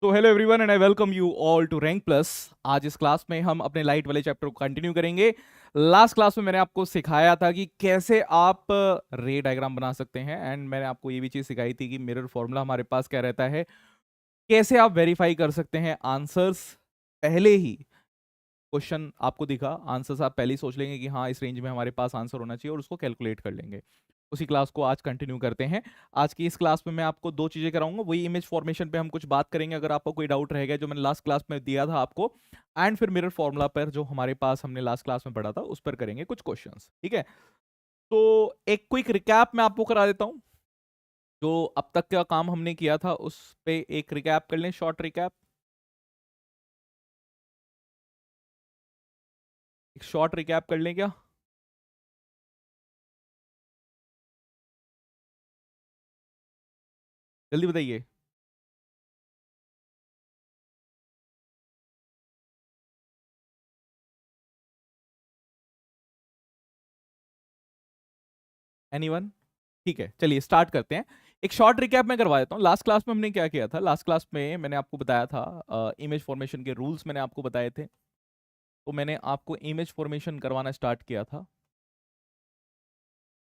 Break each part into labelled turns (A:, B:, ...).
A: तो hello everyone and I welcome you all to rank plus. आज इस class में हम अपने लाइट वाले चैप्टर को कंटिन्यू करेंगे। लास्ट क्लास में मैंने आपको सिखाया था कि कैसे आप रे डायग्राम बना सकते हैं, एंड मैंने आपको ये भी चीज सिखाई थी कि मिरर फॉर्मूला हमारे पास क्या रहता है, कैसे आप वेरीफाई कर सकते हैं आंसर्स। पहले ही क्वेश्चन आपको दिखा, आंसर्स आप पहले ही सोच लेंगे कि हाँ इस रेंज में हमारे पास आंसर होना चाहिए और उसको कैलकुलेट कर लेंगे। उसी क्लास को आज कंटिन्यू करते हैं। आज की इस क्लास में मैं आपको दो चीजें कराऊंगा, वही इमेज फॉर्मेशन पे हम कुछ बात करेंगे अगर आपको कोई डाउट रहेगा जो मैंने लास्ट क्लास में दिया था आपको, एंड फिर मिरर फॉर्मूला पर जो हमारे पास हमने लास्ट क्लास में पढ़ा था उस पर करेंगे कुछ क्वेश्चंस। ठीक है, तो एक क्विक रिकैप मैं आपको करा देता हूं। जो अब तक का काम हमने किया था उस पे एक रिकैप कर लें, शॉर्ट रिकैप। एक शॉर्ट रिकैप कर लें क्या? जल्दी बताइए। एनीवन? ठीक है, चलिए स्टार्ट करते हैं। एक शॉर्ट रिकैप मैं करवा देता हूँ। लास्ट क्लास में हमने क्या किया था, लास्ट क्लास में मैंने आपको बताया था इमेज फॉर्मेशन के रूल्स मैंने आपको बताए थे। तो मैंने आपको इमेज फॉर्मेशन करवाना स्टार्ट किया था,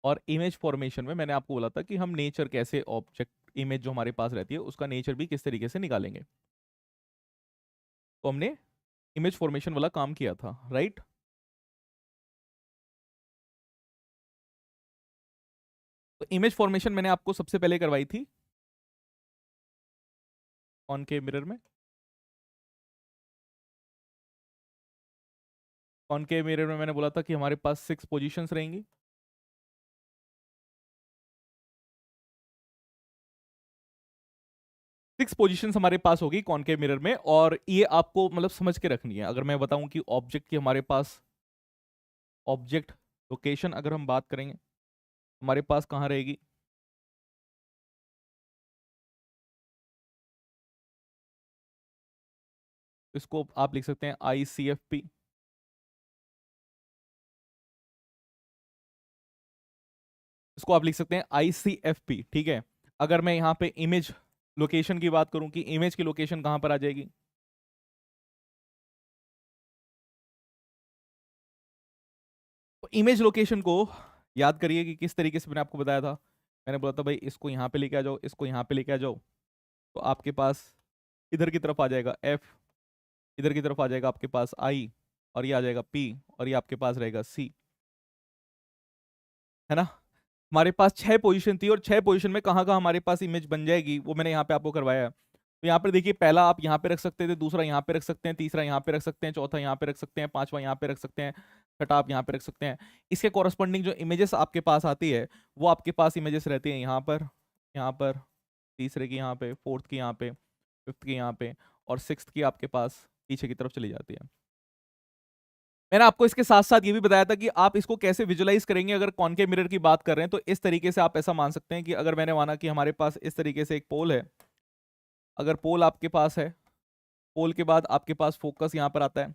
A: और इमेज फॉर्मेशन में मैंने आपको बोला था कि हम नेचर कैसे, ऑब्जेक्ट इमेज जो हमारे पास रहती है उसका नेचर भी किस तरीके से निकालेंगे। तो हमने इमेज फॉर्मेशन वाला काम किया था, राइट? तो इमेज फॉर्मेशन मैंने आपको सबसे पहले करवाई थी कॉनकेव मिरर में। कॉनकेव मिरर में मैंने बोला था कि हमारे पास 6 पोजीशंस रहेंगी। 6 पोजीशंस हमारे पास होगी कॉनकेव मिरर में, और ये आपको मतलब समझ के रखनी है। अगर मैं बताऊं कि ऑब्जेक्ट की हमारे पास ऑब्जेक्ट लोकेशन अगर हम बात करेंगे हमारे पास कहाँ रहेगी, इसको आप लिख सकते हैं ICFP। इसको आप लिख सकते हैं ICFP, ठीक है। अगर मैं यहाँ पे इमेज लोकेशन की बात करूं कि इमेज की लोकेशन कहां पर आ जाएगी, तो इमेज लोकेशन को याद करिए कि किस तरीके से मैंने आपको बताया था। मैंने बोला था भाई इसको यहाँ पे लेके आ जाओ, इसको यहाँ पे लेके आ जाओ, तो आपके पास इधर की तरफ आ जाएगा F, इधर की तरफ आ जाएगा आपके पास I, और ये आ जाएगा P, और ये आपके पास रहेगा C, है ना। हमारे पास 6 पोजीशन थी, और 6 पोजीशन में कहाँ कहाँ हमारे पास इमेज बन जाएगी वो मैंने यहाँ पे आपको करवाया है। तो यहाँ पर देखिए, पहला आप यहाँ पे रख सकते थे, दूसरा यहाँ पे रख सकते हैं, तीसरा यहाँ पे रख सकते हैं, चौथा यहाँ पे रख सकते हैं, पांचवा यहाँ पे रख सकते हैं, छठा आप यहाँ पे रख सकते हैं। इसके कॉरस्पॉन्डिंग जो इमेजेस आपके पास आती है वो आपके पास इमेजेस रहती है यहाँ पर, तीसरे की यहाँ पे, फोर्थ की यहाँ पे, फिफ्थ की यहाँ पे, और सिक्स्थ की आपके पास पीछे की तरफ चली जाती है। मैंने आपको इसके साथ साथ ये भी बताया था कि आप इसको कैसे विजुलाइज करेंगे। अगर कॉनकेव मिरर की बात कर रहे हैं तो इस तरीके से आप ऐसा मान सकते हैं कि अगर मैंने माना कि हमारे पास इस तरीके से एक पोल है, अगर पोल आपके पास है, पोल के बाद आपके पास फोकस यहाँ पर आता है,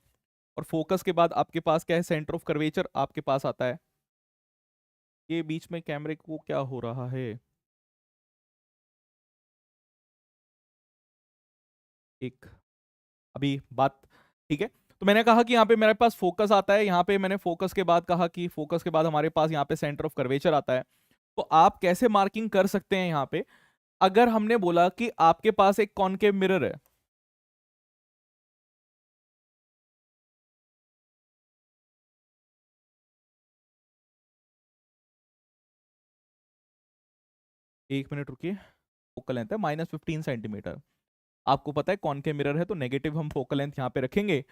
A: और फोकस के बाद आपके पास क्या है, सेंटर ऑफ कर्वेचर आपके पास आता है। ये बीच में कैमरे को क्या हो रहा है, एक अभी बात, ठीक है। तो मैंने कहा कि यहाँ पे मेरे पास फोकस आता है, यहाँ पे मैंने फोकस के बाद कहा कि फोकस के बाद हमारे पास यहाँ पे सेंटर ऑफ कर्वेचर आता है। तो आप कैसे मार्किंग कर सकते हैं यहाँ पे, अगर हमने बोला कि आपके पास एक कॉनकेव मिरर है, एक मिनट रुकिए, फोकल लेंथ है -15 सेंटीमीटर। आपको पता है कॉनकेव मिरर है तो नेगेटिव हम फोकल लेंथ यहाँ पे रखेंगे।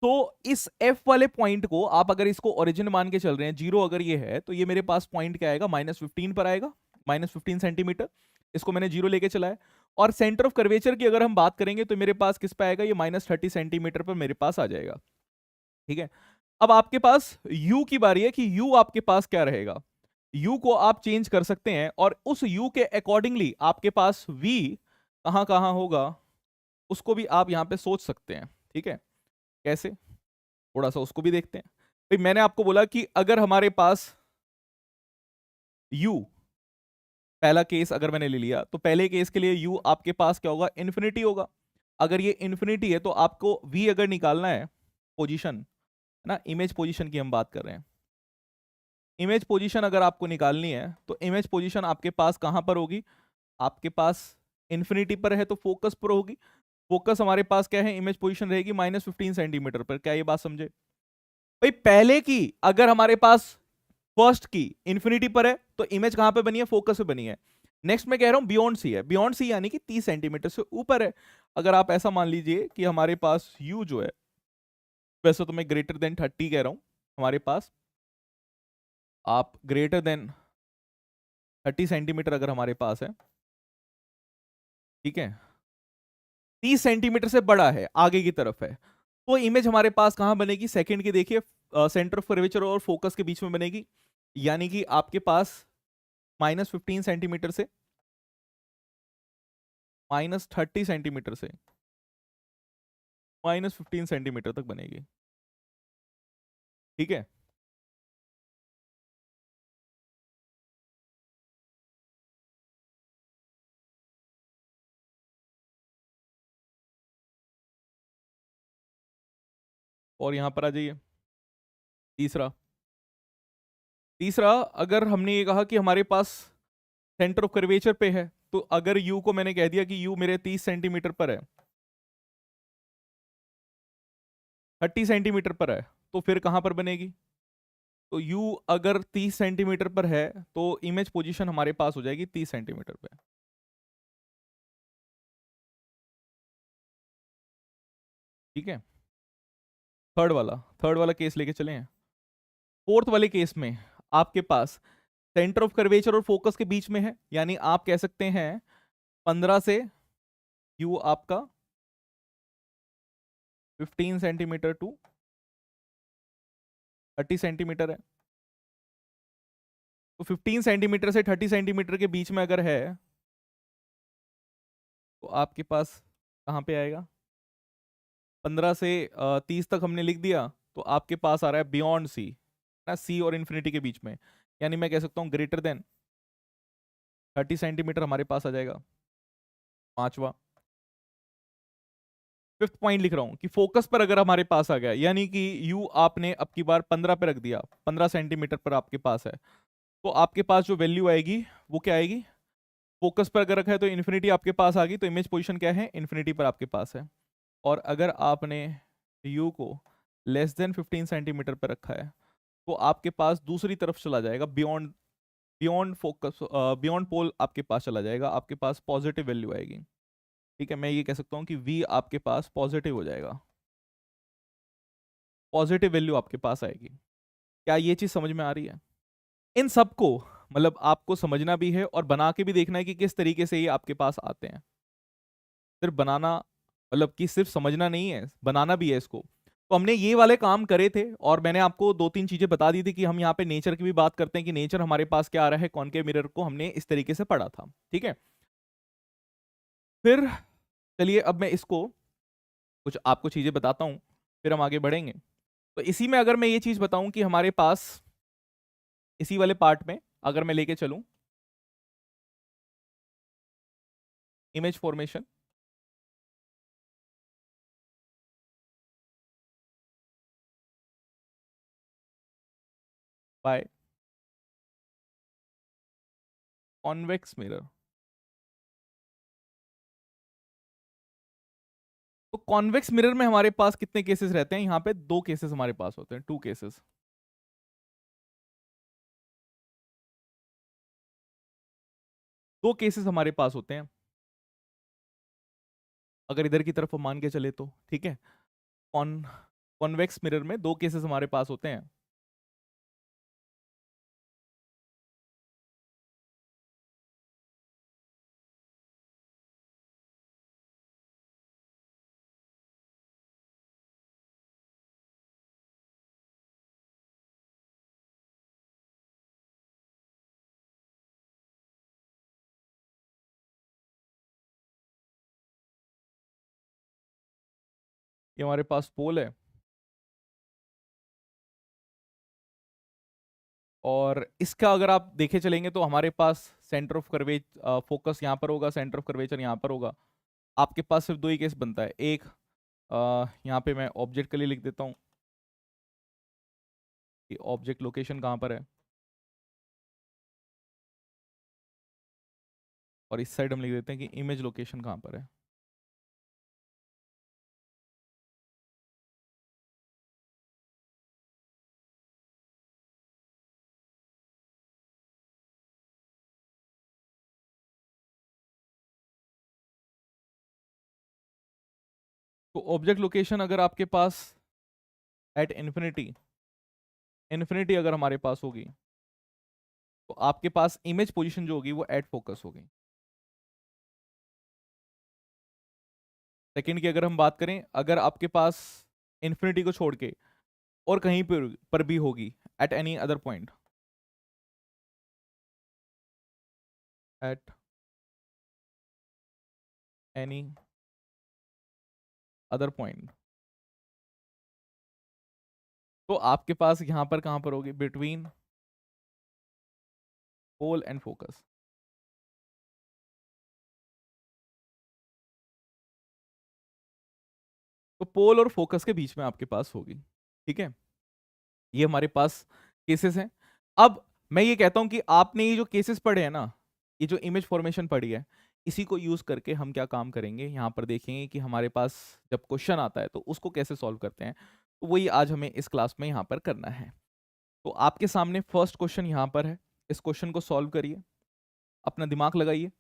A: तो इस एफ वाले पॉइंट को आप अगर इसको ओरिजिन मान के चल रहे हैं, जीरो अगर ये है, तो ये मेरे पास पॉइंट क्या आएगा, -15 पर आएगा, -15 सेंटीमीटर। इसको मैंने जीरो लेके चला है। और सेंटर ऑफ कर्वेचर की अगर हम बात करेंगे तो मेरे पास किस पे आएगा, ये -30 सेंटीमीटर पर मेरे पास आ जाएगा। ठीक है, अब आपके पास u की बारी है कि u आपके पास क्या रहेगा। u को आप चेंज कर सकते हैं, और उस u के अकॉर्डिंगली आपके पास v कहां कहां होगा उसको भी आप यहां पे सोच सकते हैं। ठीक है, कैसे, थोड़ा सा उसको भी देखते हैं। भाई मैंने आपको बोला कि अगर हमारे पास u, पहला केस अगर मैंने ले लिया तो पहले केस के लिए u आपके पास क्या होगा, इन्फिनिटी होगा। अगर ये इन्फिनिटी है तो आपको v अगर निकालना है पोजीशन, है ना, इमेज पोजीशन की हम बात कर रहे हैं, इमेज पोजीशन अगर आपको निकालनी है तो इमेज पोजीशन आपके पास कहां पर होगी, आपके पास इन्फिनिटी पर है तो फोकस पर होगी। फोकस हमारे पास क्या है, इमेज पोजीशन रहेगी -15 सेंटीमीटर पर। क्या ये बात समझे भाई? पहले की अगर हमारे पास फर्स्ट की इन्फिनिटी पर है तो इमेज कहां पे बनी है, फोकस पे बनी है। नेक्स्ट मैं कह रहा हूं बियॉन्ड सी है, बियॉन्ड सी यानी कि 30 सेंटीमीटर से ऊपर है। अगर आप ऐसा मान लीजिए कि हमारे पास u जो है, वैसे तो मैं ग्रेटर देन 30 कह रहा हूं, हमारे पास आप ग्रेटर देन 30 सेंटीमीटर अगर हमारे पास है, ठीक है, 30 सेंटीमीटर से बड़ा है, आगे की तरफ है, तो इमेज हमारे पास कहां बनेगी, सेकंड की देखिए, सेंटर ऑफ कर्वेचर और फोकस के बीच में बनेगी। यानी कि आपके पास -15 सेंटीमीटर से -30 सेंटीमीटर से -15 सेंटीमीटर तक बनेगी, ठीक है। और यहां पर आ जाइए, तीसरा, तीसरा अगर हमने ये कहा कि हमारे पास सेंटर ऑफ कर्वेचर पे है, तो अगर u को मैंने कह दिया कि u मेरे 30 सेंटीमीटर पर है, 30 सेंटीमीटर पर है, तो फिर कहां पर बनेगी, तो u अगर 30 सेंटीमीटर पर है तो इमेज पोजीशन हमारे पास हो जाएगी 30 सेंटीमीटर पे, ठीक है। थर्ड वाला केस लेके चले हैं। फोर्थ वाले केस में आपके पास सेंटर ऑफ कर्वेचर और फोकस के बीच में है, यानी आप कह सकते हैं 15 से u आपका 15 सेंटीमीटर टू 30 सेंटीमीटर है। तो 15 सेंटीमीटर से 30 सेंटीमीटर के बीच में अगर है तो आपके पास कहाँ पे आएगा, 15 से 30 तक हमने लिख दिया, तो आपके पास आ रहा है बियॉन्ड सी, ना, सी और इन्फिनिटी के बीच में, यानी मैं कह सकता हूँ ग्रेटर देन 30 सेंटीमीटर हमारे पास आ जाएगा। पांचवा, फिफ्थ पॉइंट लिख रहा हूं कि फोकस पर अगर हमारे पास आ गया, यानी कि यू आपने अब की बार 15 पे रख दिया, 15 सेंटीमीटर पर आपके पास है, तो आपके पास जो वैल्यू आएगी वो क्या आएगी, फोकस पर अगर रखा है तो इन्फिनिटी आपके पास आ गई, तो इमेज पोजीशन क्या है, इन्फिनिटी पर आपके पास है। और अगर आपने u को <<15 सेंटीमीटर पर रखा है तो आपके पास दूसरी तरफ चला जाएगा, बियॉन्ड बियॉन्ड फोकस, बियॉन्ड पोल आपके पास चला जाएगा, आपके पास पॉजिटिव वैल्यू आएगी, ठीक है। मैं ये कह सकता हूँ कि v आपके पास पॉजिटिव हो जाएगा, पॉजिटिव वैल्यू आपके पास आएगी। क्या ये चीज समझ में आ रही है? इन सबको मतलब आपको समझना भी है और बना के भी देखना है कि किस तरीके से ये आपके पास आते हैं। सिर्फ बनाना मतलब कि सिर्फ समझना नहीं है, बनाना भी है इसको। तो हमने ये वाले काम करे थे और मैंने आपको दो तीन चीजें बता दी थी कि हम यहाँ पे नेचर की भी बात करते हैं कि नेचर हमारे पास क्या आ रहा है, कॉनकेव मिरर को हमने इस तरीके से पढ़ा था, ठीक है। फिर चलिए अब मैं इसको कुछ आपको चीजें बताता हूँ, फिर हम आगे बढ़ेंगे। तो इसी में अगर मैं ये चीज बताऊं कि हमारे पास इसी वाले पार्ट में अगर मैं लेके चलूं image formation by convex mirror, तो कॉन्वेक्स मिरर में हमारे पास कितने केसेस रहते हैं, यहाँ पे दो केसेस हमारे पास होते हैं, टू केसेस। दो केसेस हमारे पास होते हैं अगर इधर की तरफ हम मान के चले तो, ठीक है। कॉन कॉन्वेक्स मिरर में दो केसेस हमारे पास होते हैं। ये हमारे पास पोल है और इसका अगर आप देखे चलेंगे तो हमारे पास सेंटर ऑफ कर्वेच फोकस यहाँ पर होगा, सेंटर ऑफ कर्वेचर यहाँ पर होगा। आपके पास सिर्फ दो ही केस बनता है। एक यहाँ पे मैं ऑब्जेक्ट के लिए लिख देता हूँ कि ऑब्जेक्ट लोकेशन कहाँ पर है, और इस साइड हम लिख देते हैं कि इमेज लोकेशन कहाँ पर है। तो ऑब्जेक्ट लोकेशन अगर आपके पास एट इन्फिनिटी इन्फिनिटी अगर हमारे पास होगी, तो आपके पास इमेज पोजीशन जो होगी वो एट फोकस होगी। सेकंड की अगर हम बात करें, अगर आपके पास इन्फिनिटी को छोड़ के और कहीं पर भी होगी at any other point, at any other point, तो आपके पास यहां पर कहां पर होगी, बिटवीन पोल एंड फोकस। तो पोल और फोकस के बीच में आपके पास होगी। ठीक है, ये हमारे पास केसेस हैं। अब मैं ये कहता हूं कि आपने ये जो केसेस पढ़े हैं ना, ये जो इमेज फॉर्मेशन पढ़ी है, इसी को यूज करके हम क्या काम करेंगे, यहां पर देखेंगे कि हमारे पास जब क्वेश्चन आता है तो उसको कैसे सॉल्व करते हैं। तो वही आज हमें इस क्लास में यहां पर करना है। तो आपके सामने फर्स्ट क्वेश्चन यहां पर है, इस क्वेश्चन को सॉल्व करिए, अपना दिमाग लगाइए।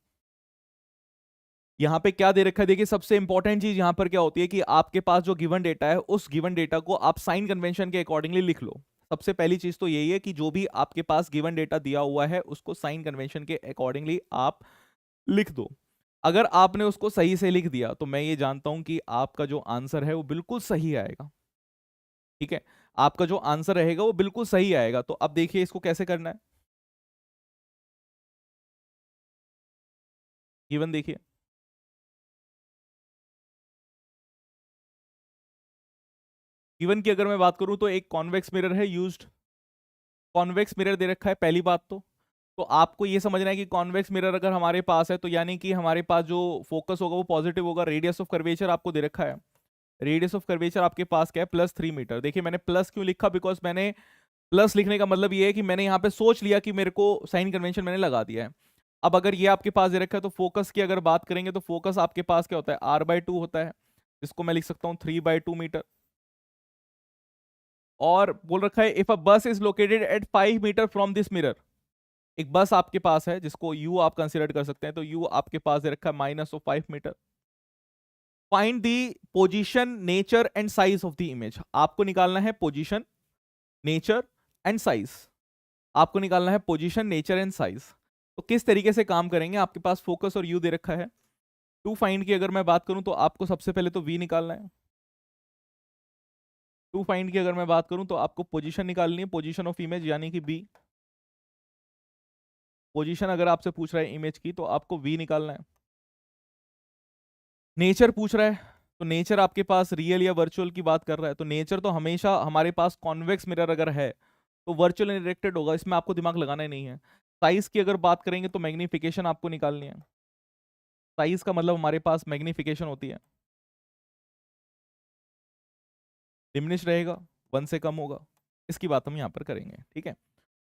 A: यहाँ पे क्या दे रखा है, देखिए सबसे इंपॉर्टेंट चीज यहाँ पर क्या होती है कि आपके पास जो गिवन डेटा है, उस गिवन डेटा को आप साइन कन्वेंशन के अकॉर्डिंगली लिख लो। सबसे पहली चीज तो यही है कि जो भी आपके पास गिवन डेटा दिया हुआ है उसको साइन कन्वेंशन के अकॉर्डिंगली आप लिख दो। अगर आपने उसको सही से लिख दिया तो मैं ये जानता हूं कि आपका जो आंसर है वो बिल्कुल सही आएगा। ठीक है, आपका जो आंसर रहेगा वो बिल्कुल सही आएगा। तो अब देखिए इसको कैसे करना है। गिवन देखिए, गिवन की अगर मैं बात करूं तो एक कॉन्वेक्स मिरर है यूज्ड, कॉन्वेक्स मिरर दे रखा है पहली बात। तो आपको ये समझना है कि कॉन्वेक्स मिरर अगर हमारे पास है तो यानी कि हमारे पास जो फोकस होगा वो पॉजिटिव होगा। रेडियस ऑफ कर्वेचर आपको दे रखा है, रेडियस ऑफ कर्वेचर आपके पास क्या है, +3 मीटर। देखिए मैंने प्लस क्यों लिखा, बिकॉज मैंने प्लस लिखने का मतलब ये है कि मैंने यहाँ पे सोच लिया कि मेरे को साइन कन्वेंशन मैंने लगा दिया है। अब अगर ये आपके पास दे रखा है तो फोकस की अगर बात करेंगे तो फोकस आपके पास क्या होता है, r/2 होता है, जिसको मैं लिख सकता हूँ 3/2 मीटर। और बोल रखा है if a bus is located at 5 meter from this mirror, एक बस आपके पास है जिसको यू आप कंसिडर कर सकते हैं, तो यू आपके पास दे रखा है -5 meter. Find the position, nature and size of the image. आपको निकालना है पोजीशन, नेचर एंड साइज। आपको निकालना है पोजीशन, नेचर एंड साइज। तो किस तरीके से काम करेंगे, आपके पास फोकस और यू दे रखा है। टू फाइंड की अगर मैं बात करूं तो आपको सबसे पहले तो वी निकालना है। टू फाइंड की अगर मैं बात करूं तो आपको पोजीशन निकालनी है, पोजीशन ऑफ इमेज यानी कि बी। पोजीशन अगर आपसे पूछ रहा है इमेज की तो आपको वी निकालना है। नेचर पूछ रहा है तो नेचर आपके पास रियल या वर्चुअल की बात कर रहा है, तो नेचर तो हमेशा हमारे पास कॉन्वेक्स मिरर अगर है तो वर्चुअल एंड डायरेक्टेड होगा, इसमें आपको दिमाग लगाना ही नहीं है। साइज की अगर बात करेंगे तो मैग्निफिकेशन आपको निकालनी है। साइज का मतलब हमारे पास मैग्निफिकेशन होती है, डिमिनिश रहेगा, 1 से कम होगा। इसकी बात हम यहाँ पर करेंगे। ठीक है,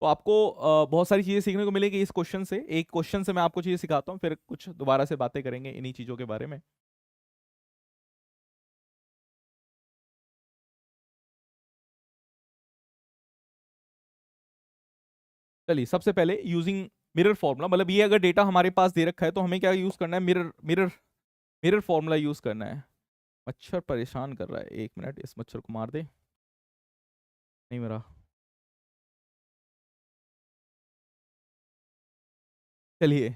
A: तो आपको बहुत सारी चीजें सीखने को मिलेगी इस क्वेश्चन से। एक क्वेश्चन से मैं आपको चीजें सिखाता हूँ, फिर कुछ दोबारा से बातें करेंगे इन्हीं चीजों के बारे में। चलिए सबसे पहले यूजिंग मिरर फॉर्मूला, मतलब ये अगर डेटा हमारे पास दे रखा है तो हमें क्या यूज करना है, mirror mirror mirror formula use करना है। मच्छर परेशान कर रहा है, 1 मिनट, इस मच्छर को मार दे। नहीं मेरा, चलिए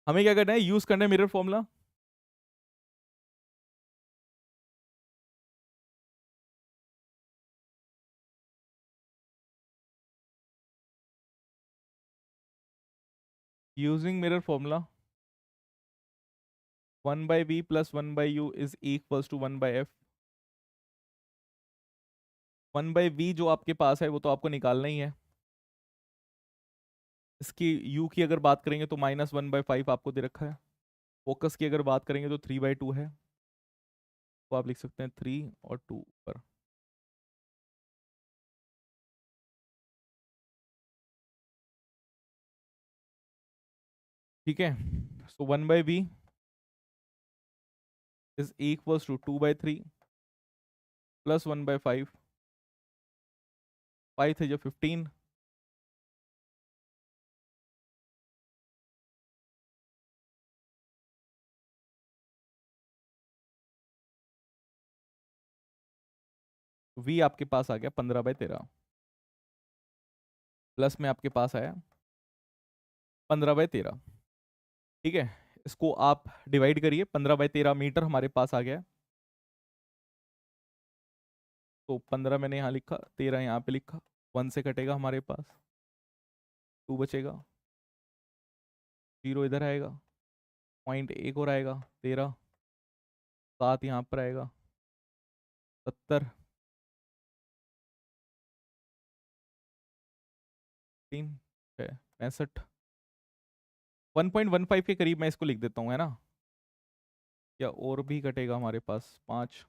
A: हमें क्या करना है, यूज करना है mirror formula. Using mirror formula 1/v + 1/u is equals to 1/f। 1/v जो आपके पास है वो तो आपको निकालना ही है। इसकी u की अगर बात करेंगे तो -1/5 आपको दे रखा है। फोकस की अगर बात करेंगे तो 3/2 है, तो आप लिख सकते हैं 3 और 2 पर। ठीक है, so 1/b is equals to 2/3 plus 1/5, 5 थे जो 15, v आपके पास आ गया 15/13, प्लस में आपके पास आया 15/13। ठीक है, इसको आप डिवाइड करिए, 15/13 मीटर हमारे पास आ गया। तो 15 मैंने यहाँ लिखा, 13 यहाँ पे लिखा, 1 से कटेगा हमारे पास, 2 बचेगा, 0 इधर आएगा, पॉइंट एक और आएगा 13, 7 यहाँ पर आएगा, 70, 3 6 65, 1.15 के करीब मैं इसको लिख देता हूँ, है ना, या और भी कटेगा हमारे पास 5,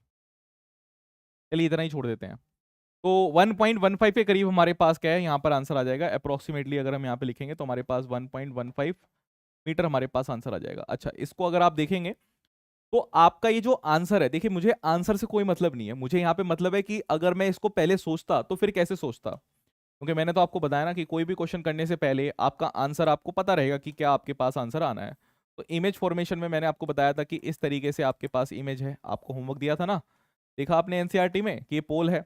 A: चलिए इतना ही छोड़ देते हैं। तो 1.15 के करीब हमारे पास क्या है, यहाँ पर आंसर आ जाएगा अप्रोक्सीमेटली। अगर हम यहाँ पे लिखेंगे तो हमारे पास 1.15 मीटर हमारे पास आंसर आ जाएगा। अच्छा, इसको अगर आप देखेंगे तो आपका ये जो आंसर है, देखिए मुझे आंसर से कोई मतलब नहीं है, मुझे यहाँ पे मतलब है कि अगर मैं इसको पहले सोचता तो फिर कैसे सोचता, क्योंकि मैंने तो आपको बताया ना कि कोई भी क्वेश्चन करने से पहले आपका आंसर आपको पता रहेगा कि क्या आपके पास आंसर आना है। तो इमेज फॉर्मेशन में मैंने आपको बताया था कि इस तरीके से आपके पास इमेज है, आपको होमवर्क दिया था ना, देखा आपने एनसीईआरटी में कि ये पोल है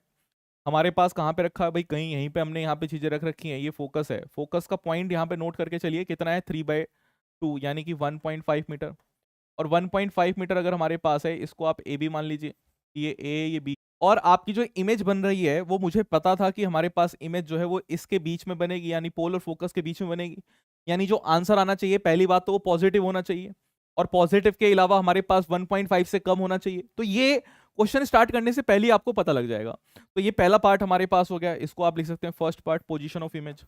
A: हमारे पास, कहाँ पे रखा है भाई, कहीं यहीं पे हमने यहाँ पे चीजें रख रखी हैं। ये फोकस है, फोकस का पॉइंट यहाँ पे नोट करके चलिए कितना है, 3/2 यानी कि 1.5 मीटर। और 1.5 मीटर अगर हमारे पास है, इसको आप ए बी मान लीजिए, ये ए ये बी। और आपकी जो इमेज बन रही है वो मुझे पता था कि हमारे पास इमेज जो है वो इसके बीच में बनेगी, यानी पोल और फोकस के बीच में बनेगी। यानी जो आंसर आना चाहिए पहली बात तो वो पॉजिटिव होना चाहिए, और पॉजिटिव के अलावा हमारे पास 1.5 से कम होना चाहिए। तो ये क्वेश्चन स्टार्ट करने से पहले ही आपको पता लग जाएगा। तो ये पहला पार्ट हमारे पास हो गया, इसको आप लिख सकते हैं first part, position of image.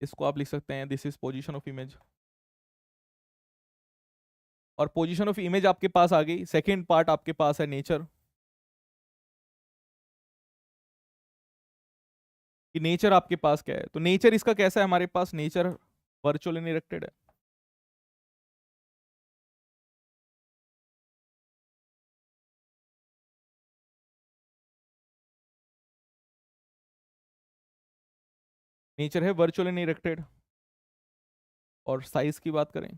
A: इसको आप लिख सकते हैं this is position of image. और पोजीशन ऑफ इमेज आपके पास आ गई। सेकंड पार्ट आपके पास है नेचर, कि नेचर आपके पास क्या है। तो नेचर इसका कैसा है, हमारे पास नेचर वर्चुअल अनरिस्ट्रिक्टेड है। नेचर है वर्चुअल अनरिस्ट्रिक्टेड। और साइज की बात करें,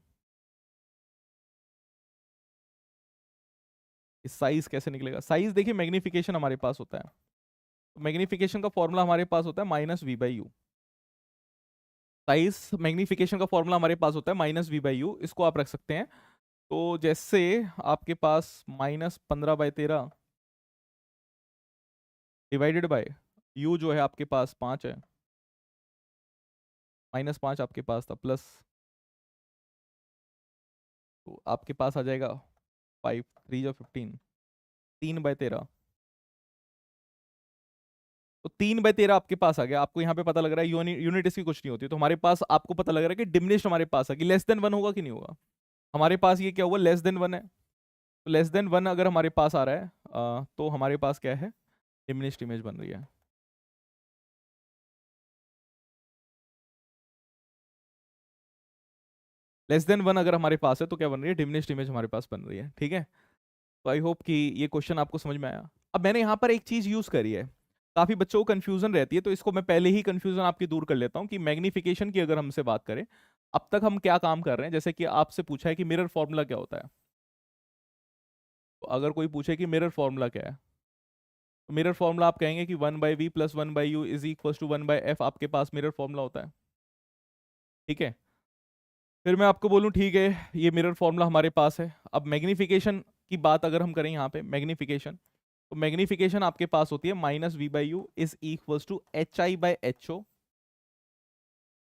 A: इस साइज कैसे निकलेगा, साइज देखिए मैग्निफिकेशन हमारे पास होता है, तो मैग्निफिकेशन का फॉर्मूला हमारे पास होता है -v/u। साइज मैग्निफिकेशन का फॉर्मूला हमारे पास होता है -v/u, इसको आप रख सकते हैं। तो जैसे आपके पास -15/13 डिवाइडेड बाय u जो है आपके पास 5 है, -5 आपके पास था, प्लस, तो आपके पास आ जाएगा 5 3 जो 15, 3/13। तो 3/13 आपके पास आ गया। आपको यहाँ पे पता लग रहा है यूनिट इसकी कुछ नहीं होती, तो हमारे पास आपको पता लग रहा है कि डिमिनिश्ड हमारे पास है, कि लेस देन 1 होगा कि नहीं होगा। हमारे पास ये क्या हुआ, लेस देन 1 है। तो लेस देन 1 अगर हमारे पास आ रहा है तो हमारे पास क्या है, डिमिनिश्ड इमेज बन रही है। लेस देन 1 अगर हमारे पास है तो क्या बन रही है, डिमिनिश्ड इमेज हमारे पास बन रही है। ठीक है, तो आई होप कि ये क्वेश्चन आपको समझ में आया। अब मैंने यहाँ पर एक चीज यूज करी है, काफी बच्चों को कंफ्यूजन रहती है, तो इसको मैं पहले ही कंफ्यूजन आपकी दूर कर लेता हूँ कि मैग्निफिकेशन की अगर हमसे बात करें, अब तक हम क्या काम कर रहे हैं। जैसे कि आपसे पूछा है कि मिरर फॉर्मूला क्या होता है, तो अगर कोई पूछे कि मिरर फॉर्मूला क्या है, तो मिरर फॉर्मूला आप कहेंगे कि 1/v plus 1/u is equal to 1/f, आपके पास मिरर फॉर्मूला होता है। ठीक है, फिर मैं आपको बोलूं ठीक है ये मिरर फॉर्मूला हमारे पास है। अब मैग्निफिकेशन की बात अगर हम करें यहाँ पे, मैग्निफिकेशन, तो मैग्निफिकेशन आपके पास होती है -v/u is equals to hi/ho।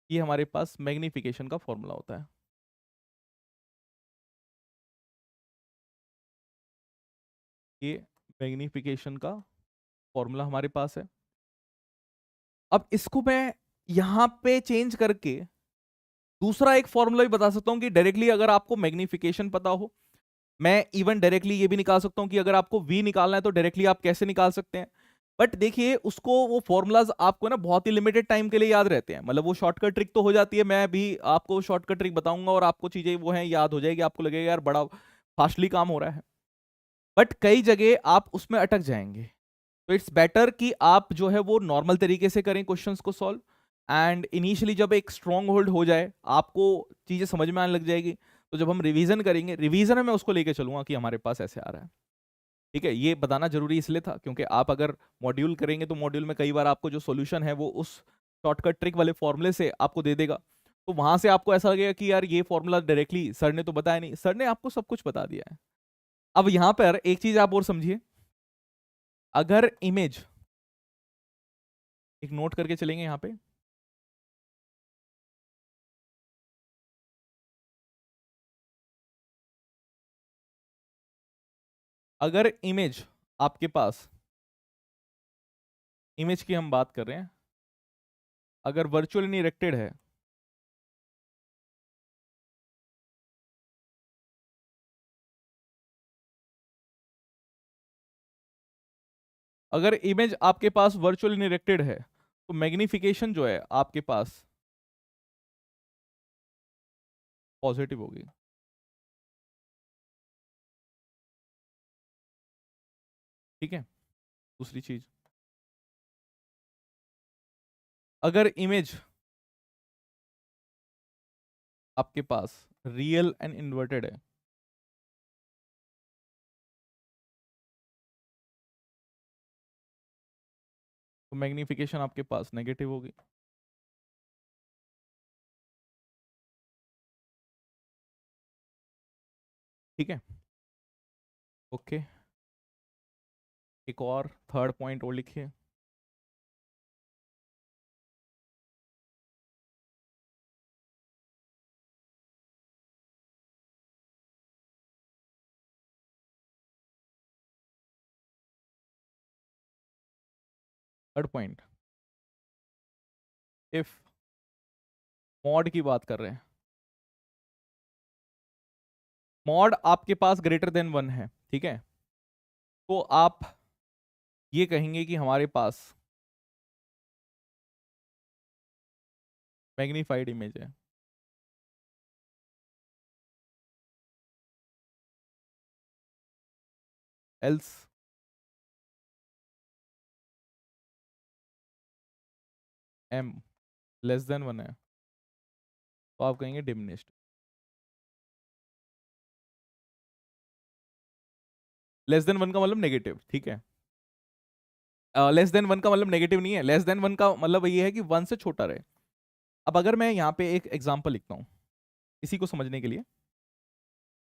A: ये हमारे पास मैग्निफिकेशन का फॉर्मूला होता है। ये मैग्निफिकेशन का फॉर्मूला हमारे पास है। अब इसको मैं यहाँ पे चेंज करके दूसरा एक फॉर्मूला भी बता सकता हूँ कि डायरेक्टली अगर आपको मैग्निफिकेशन पता हो, मैं इवन डायरेक्टली ये भी निकाल सकता हूँ कि अगर आपको v निकालना है तो डायरेक्टली आप कैसे निकाल सकते हैं। बट देखिए उसको वो फॉर्मूलाज आपको ना बहुत ही लिमिटेड टाइम के लिए याद रहते हैं, मतलब वो शॉर्टकट ट्रिक तो हो जाती है, मैं भी आपको शॉर्टकट ट्रिक बताऊंगा और आपको चीजें वो है याद हो जाएगी, आपको लगेगा यार बड़ा फास्टली काम हो रहा है, बट कई जगह आप उसमें अटक जाएंगे। तो इट्स बेटर कि आप जो है वो नॉर्मल तरीके से करें क्वेश्चंस को सॉल्व, एंड इनिशियली जब एक स्ट्रॉन्ग होल्ड हो जाए आपको चीजें समझ में आने लग जाएगी, तो जब हम रिवीजन करेंगे, रिवीजन में मैं उसको लेके चलूंगा कि हमारे पास ऐसे आ रहा है। ठीक है, ये बताना जरूरी इसलिए था क्योंकि आप अगर मॉड्यूल करेंगे तो मॉड्यूल में कई बार आपको जो सॉल्यूशन है वो उस शॉर्टकट ट्रिक वाले फॉर्मूले से आपको दे देगा, तो वहां से आपको ऐसा लगेगा कि यार ये फॉर्मूला डायरेक्टली सर ने तो बताया नहीं, सर ने आपको सब कुछ बता दिया है। अब यहां पर एक चीज आप और समझिए, अगर इमेज, एक नोट करके चलेंगे यहाँ पे, अगर इमेज आपके पास, इमेज की हम बात कर रहे हैं, अगर वर्चुअली इरेक्टेड है, अगर इमेज आपके पास वर्चुअली इरेक्टेड है तो मैग्निफिकेशन जो है आपके पास पॉजिटिव होगी। ठीक है, दूसरी चीज, अगर इमेज आपके पास रियल एंड इन्वर्टेड है, तो मैग्निफिकेशन आपके पास नेगेटिव होगी। ठीक है, ओके, एक और थर्ड पॉइंट और लिखिए, थर्ड पॉइंट, इफ मॉड की बात कर रहे हैं, मॉड आपके पास ग्रेटर देन 1 है, ठीक है, तो आप ये कहेंगे कि हमारे पास मैग्नीफाइड इमेज है। एल्स एम लेस देन 1 है, तो आप कहेंगे डिमिनिश्ड। लेस देन 1 का मतलब नेगेटिव, ठीक है, लेस देन 1 का मतलब नेगेटिव नहीं है, लेस देन 1 का मतलब ये है कि 1 से छोटा रहे। अब अगर मैं यहाँ पे एक एग्जांपल लिखता हूँ इसी को समझने के लिए,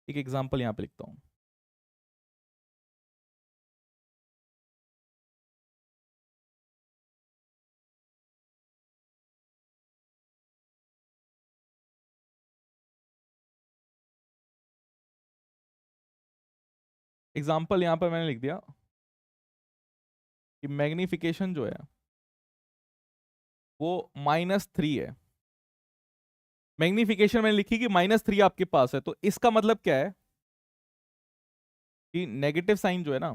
A: एक एग्जांपल यहाँ पे लिखता हूँ, एग्जांपल यहाँ पर मैंने लिख दिया कि मैग्निफिकेशन जो है वो -3 है। मैग्निफिकेशन मैंने लिखी कि -3 आपके पास है, तो इसका मतलब क्या है कि नेगेटिव साइन जो है ना,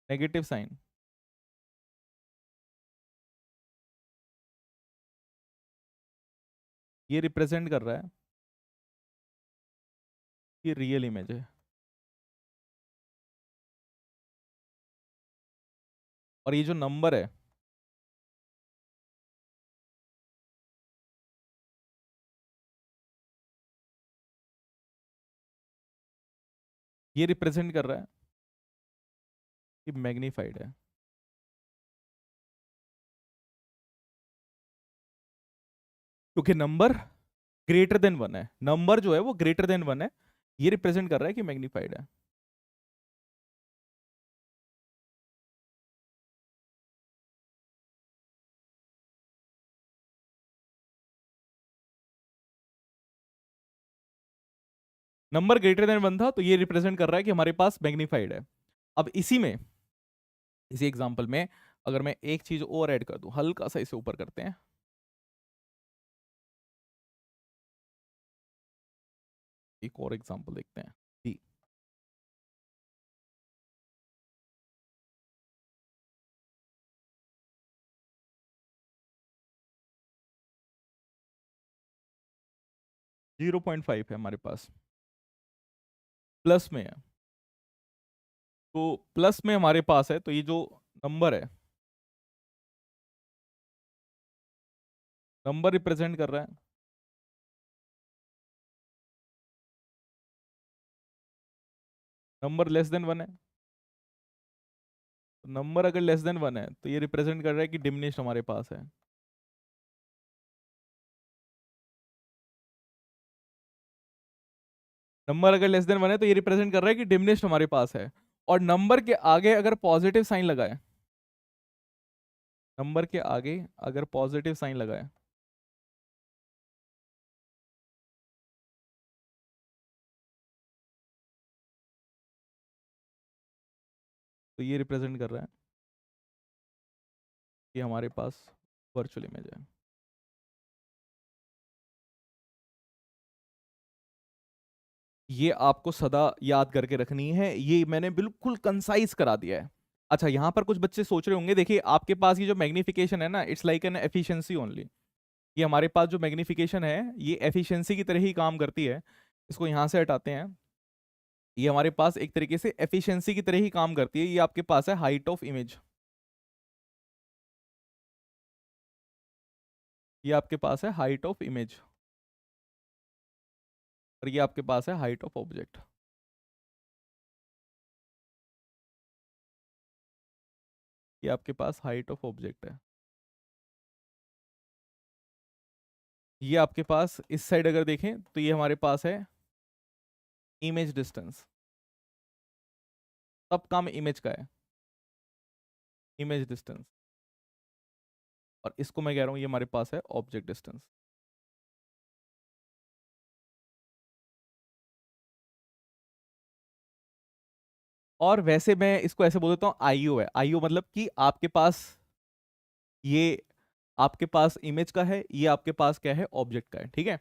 A: नेगेटिव साइन ये रिप्रेजेंट कर रहा है कि रियल इमेज है, और ये जो नंबर है ये रिप्रेजेंट कर रहा है कि मैग्नीफाइड है। क्योंकि नंबर ग्रेटर देन 1 है, नंबर जो है वो ग्रेटर देन 1 है, ये रिप्रेजेंट कर रहा है कि मैग्नीफाइड है। नंबर ग्रेटर देन 1 था तो ये रिप्रेजेंट कर रहा है कि हमारे पास मैग्नीफाइड है। अब इसी में, इसी एग्जांपल में अगर मैं एक चीज और ऐड कर दूं, हल्का सा इसे ऊपर करते हैं, एक और एग्जांपल देखते हैं। जी 0.5 है हमारे पास, प्लस में है। तो प्लस में हमारे पास है, तो ये जो नंबर है, नंबर रिप्रेजेंट कर रहा है, नंबर लेस देन 1 है। नंबर अगर लेस देन 1 है तो ये रिप्रेजेंट कर रहा है कि डिमिनिश्ड हमारे पास है। नंबर अगर लेस देन 1 है तो ये रिप्रेजेंट कर रहा है कि डिमिनिश्ड हमारे पास है। और नंबर के आगे अगर पॉजिटिव साइन लगाए, नंबर के आगे अगर पॉजिटिव साइन लगाए, तो ये रिप्रेजेंट कर रहा है कि हमारे पास वर्चुअल इमेज है। ये आपको सदा याद करके रखनी है, ये मैंने बिल्कुल कंसाइज करा दिया है। अच्छा, यहां पर कुछ बच्चे सोच रहे होंगे, देखिए आपके पास ये जो मैग्निफिकेशन है ना, it's like an efficiency only. ये हमारे पास जो मैग्निफिकेशन है ये एफिशिएंसी की तरह ही काम करती है। इसको यहां से हटाते हैं। ये हमारे पास एक तरीके से एफिशिएंसी की तरह ही काम करती है। ये आपके पास है हाइट ऑफ इमेज, ये आपके पास है हाइट ऑफ इमेज, और ये आपके पास है हाइट ऑफ ऑब्जेक्ट। ये आपके पास हाइट ऑफ ऑब्जेक्ट है। ये आपके पास इस साइड अगर देखें तो ये हमारे पास है इमेज डिस्टेंस। सब काम इमेज का है, इमेज डिस्टेंस। और इसको मैं कह रहा हूं ये हमारे पास है ऑब्जेक्ट डिस्टेंस। और वैसे मैं इसको ऐसे बोल देता हूँ, आईओ है। आईओ मतलब कि आपके पास ये आपके पास इमेज का है, ये आपके पास क्या है, ऑब्जेक्ट का है। ठीक है,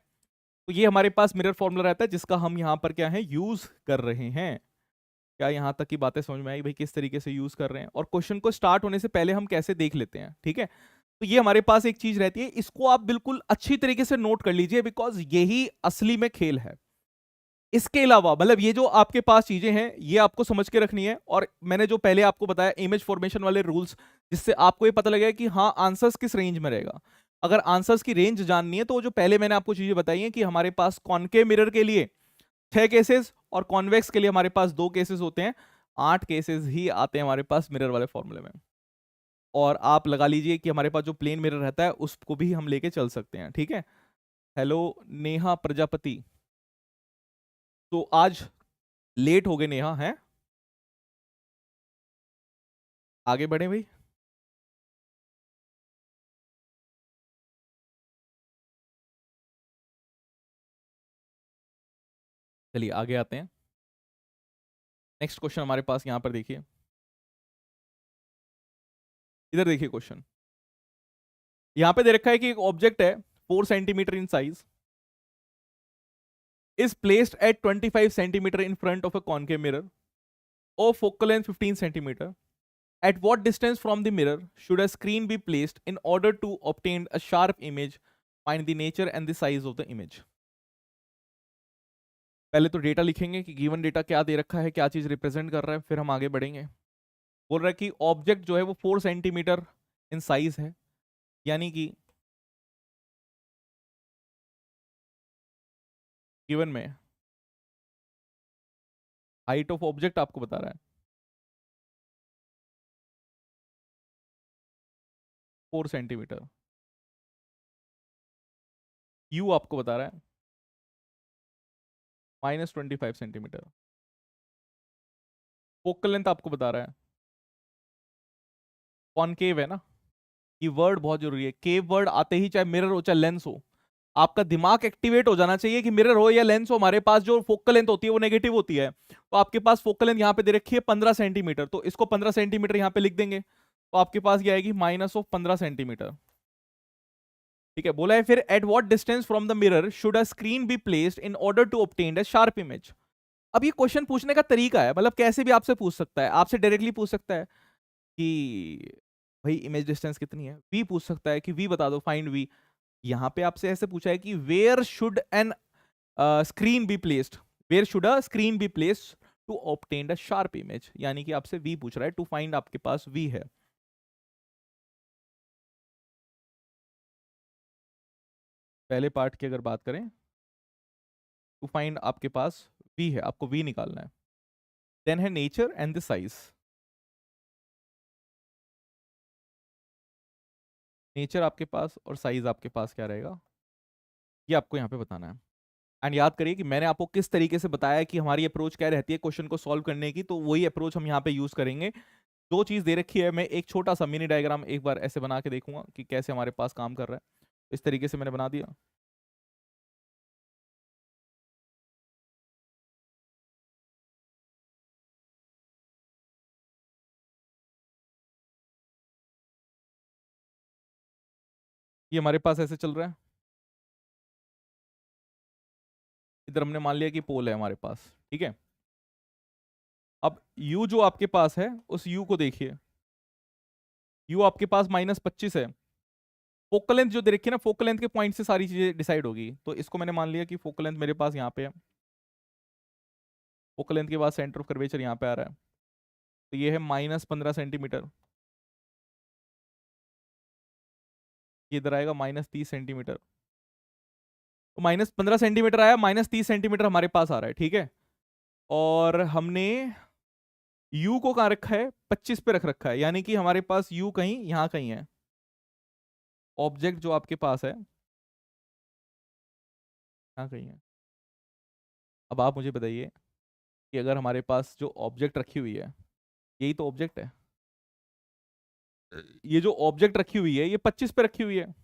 A: तो ये हमारे पास मिरर फॉर्मूला रहता है जिसका हम यहाँ पर क्या है, यूज कर रहे हैं। क्या यहाँ तक की बातें समझ में आई भाई, किस तरीके से यूज कर रहे हैं? और क्वेश्चन को स्टार्ट होने से पहले हम कैसे देख लेते हैं। ठीक है, तो ये हमारे पास एक चीज रहती है, इसको आप बिल्कुल अच्छी तरीके से नोट कर लीजिए, बिकॉज यही असली में खेल है। इसके अलावा मतलब ये जो आपके पास चीजें हैं ये आपको समझ के रखनी है। और मैंने जो पहले आपको बताया इमेज फॉर्मेशन वाले रूल्स, जिससे आपको ये पता लगेगा कि हाँ आंसर्स किस रेंज में रहेगा। अगर आंसर्स की रेंज जाननी है तो जो पहले मैंने आपको चीजें बताई हैं कि हमारे पास कॉनकेव मिरर के लिए 6 केसेस और कॉन्वेक्स के लिए हमारे पास 2 केसेस होते हैं। 8 केसेस ही आते हैं हमारे पास मिरर वाले फॉर्मूले में। और आप लगा लीजिए कि हमारे पास जो प्लेन मिरर रहता है उसको भी हम लेके चल सकते हैं। ठीक है, हेलो नेहा प्रजापति, तो आज लेट हो गए नेहा, हैं? आगे बढ़े भाई। चलिए आगे आते हैं। नेक्स्ट क्वेश्चन हमारे पास यहां पर देखिए, इधर देखिए क्वेश्चन। यहां पे दे रखा है कि एक ऑब्जेक्ट है 4 centimetre in size, is placed at 25 centimeter in front of a concave mirror of focal length 15 centimeter. At what distance from the mirror should a screen be placed in order to obtain a sharp image? Find the nature and the size of the image. पहले तो data लिखेंगे कि given data क्या दे रखा है, क्या चीज represent कर रहा है, फिर हम आगे बढ़ेंगे। बोल रहा है कि ऑब्जेक्ट जो है वो 4 सेंटीमीटर इन साइज है, यानी कि गिवन में हाइट ऑफ ऑब्जेक्ट आपको बता रहा है 4 सेंटीमीटर, यू आपको बता रहा है -25 सेंटीमीटर, फोकल लेंथ आपको बता रहा है कॉनकेव है ना। ये वर्ड बहुत जरूरी है, केव वर्ड आते ही चाहे मिरर हो चाहे लेंस हो, आपका दिमाग एक्टिवेट हो जाना चाहिए कि मिरर हो या लेंस हो, हमारे पास जो फोकल लेंथ होती है वो नेगेटिव होती है। तो आपके पास फोकल लेंथ यहाँ पे दे रखी है 15 सेंटीमीटर, तो इसको 15 सेंटीमीटर यहाँ पे लिख देंगे, तो आपके पास ये आएगी -15 सेंटीमीटर। ठीक है, बोला है फिर at what distance from the mirror should a screen be placed in order to obtain a sharp image. अब ये क्वेश्चन पूछने का तरीका है, मतलब कैसे भी आपसे पूछ सकता है, आपसे डायरेक्टली पूछ सकता है कि भाई इमेज डिस्टेंस कितनी है, वी पूछ सकता है कि वी बता दो, फाइंड वी। यहां पे आपसे ऐसे पूछा है कि where should an screen be placed, where should a screen be placed to obtain a sharp image, यानी कि आपसे वी पूछ रहा है, टू फाइंड आपके पास वी है। पहले पार्ट की अगर बात करें, टू फाइंड आपके पास वी है, आपको वी निकालना है। देन है nature and the size. Nature आपके पास और साइज आपके पास क्या रहेगा, ये आपको यहाँ पे बताना है। एंड याद करिए कि मैंने आपको किस तरीके से बताया कि हमारी अप्रोच क्या रहती है क्वेश्चन को सॉल्व करने की, तो वही अप्रोच हम यहाँ पे यूज करेंगे। दो चीज दे रखी है, मैं एक छोटा सा मिनी डायग्राम एक बार ऐसे बना के देखूंगा कि कैसे हमारे पास काम कर रहा है। इस तरीके से मैंने बना दिया। ये हमारे पास ऐसे चल रहा है। इधर हमने मान लिया कि पोल है हमारे पास, ठीक है। अब u जो आपके पास है, उस u को देखिए, u आपके पास -25 है। फोकल लेंथ जो दे रखी है ना, फोकल लेंथ के पॉइंट से सारी चीजें डिसाइड होगी, तो इसको मैंने मान लिया कि फोकल लेंथ मेरे पास यहाँ पे है। फोकल लेंथ के बाद सेंटर ऑफ कर्वेचर यहाँ पे आ रहा है, तो ये है -15 सेंटीमीटर। ये इधर आएगा -30 सेंटीमीटर। तो -15 सेंटीमीटर आया, -30 सेंटीमीटर हमारे पास आ रहा है, ठीक है। और हमने u को कहाँ रखा है, 25 पे रख रखा है, यानी कि हमारे पास u कहीं यहाँ कहीं है। ऑब्जेक्ट जो आपके पास है यहाँ कहीं है। अब आप मुझे बताइए कि अगर हमारे पास जो ऑब्जेक्ट रखी हुई है, यही तो ऑब्जेक्ट है, ये जो ऑब्जेक्ट रखी हुई है ये 25 पे रखी हुई है।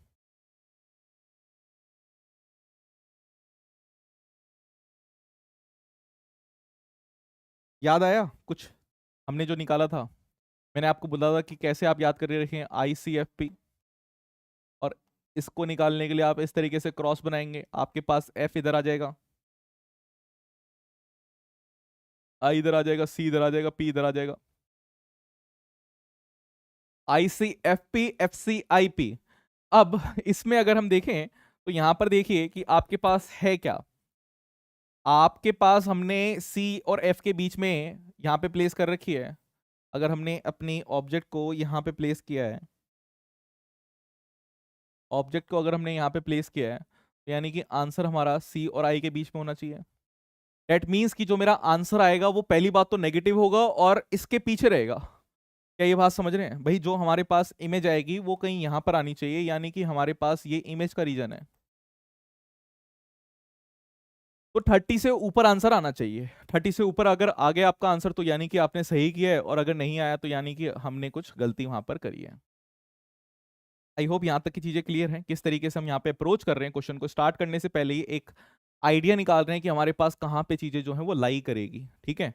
A: याद आया कुछ हमने जो निकाला था? मैंने आपको बोला था कि कैसे आप याद करके रखें, ICFP। और इसको निकालने के लिए आप इस तरीके से क्रॉस बनाएंगे, आपके पास F इधर आ जाएगा, I इधर आ जाएगा, C इधर आ जाएगा, P इधर आ जाएगा। ICFP FC IP। अब इसमें अगर हम देखें तो यहां पर देखिए कि आपके पास है क्या, आपके पास हमने C और F के बीच में यहां पे प्लेस कर रखी है। अगर हमने अपनी ऑब्जेक्ट को यहां पे प्लेस किया है, ऑब्जेक्ट को अगर हमने यहाँ पे प्लेस किया है, तो यानी कि आंसर हमारा C और I के बीच में होना चाहिए। डेट मीन्स कि जो मेरा आंसर आएगा वो पहली बात तो नेगेटिव होगा और इसके पीछे रहेगा। क्या ये बात समझ रहे हैं भाई? जो हमारे पास इमेज आएगी वो कहीं यहाँ पर आनी चाहिए, यानी कि हमारे पास ये इमेज का रीजन है। तो 30 से ऊपर आंसर आना चाहिए। 30 से ऊपर अगर आ गया आपका आंसर तो यानी कि आपने सही किया है, और अगर नहीं आया तो यानी कि हमने कुछ गलती वहां पर करी है। आई होप यहाँ तक की चीजें क्लियर हैं, किस तरीके से हम यहाँ पे अप्रोच कर रहे हैं क्वेश्चन को। स्टार्ट करने से पहले ही एक आइडिया निकाल रहे हैं कि हमारे पास कहाँ पे चीजें जो है वो लाई करेगी, ठीक है।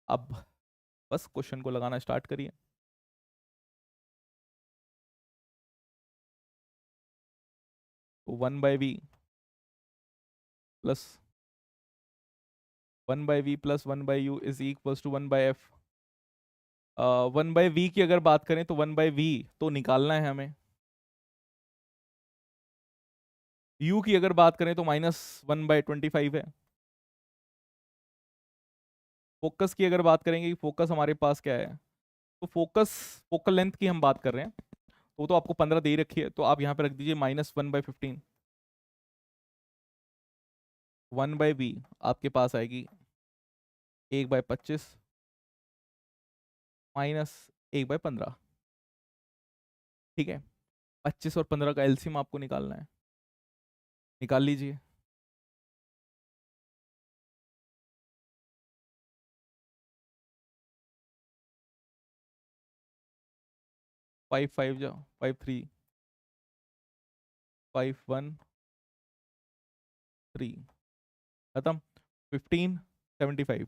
A: अब बस क्वेश्चन को लगाना स्टार्ट करिए। तो 1/v plus 1/v plus 1/u is equals to 1/f। 1/v की अगर बात करें तो 1/v तो निकालना है हमें। u की अगर बात करें तो -1/25 है। फोकस की अगर बात करेंगे कि फोकस हमारे पास क्या है, तो फोकस फोकल लेंथ की हम बात कर रहे हैं, वो तो आपको 15 दे ही रखी है, तो आप यहाँ पे रख दीजिए -1/15। 1/v आपके पास आएगी 1/25 -1/15, ठीक है। 25 और 15 का एलसीएम आपको निकालना है, निकाल लीजिए। 5 5 जाओ, 5 3 5 1 3, खत्म। 15 75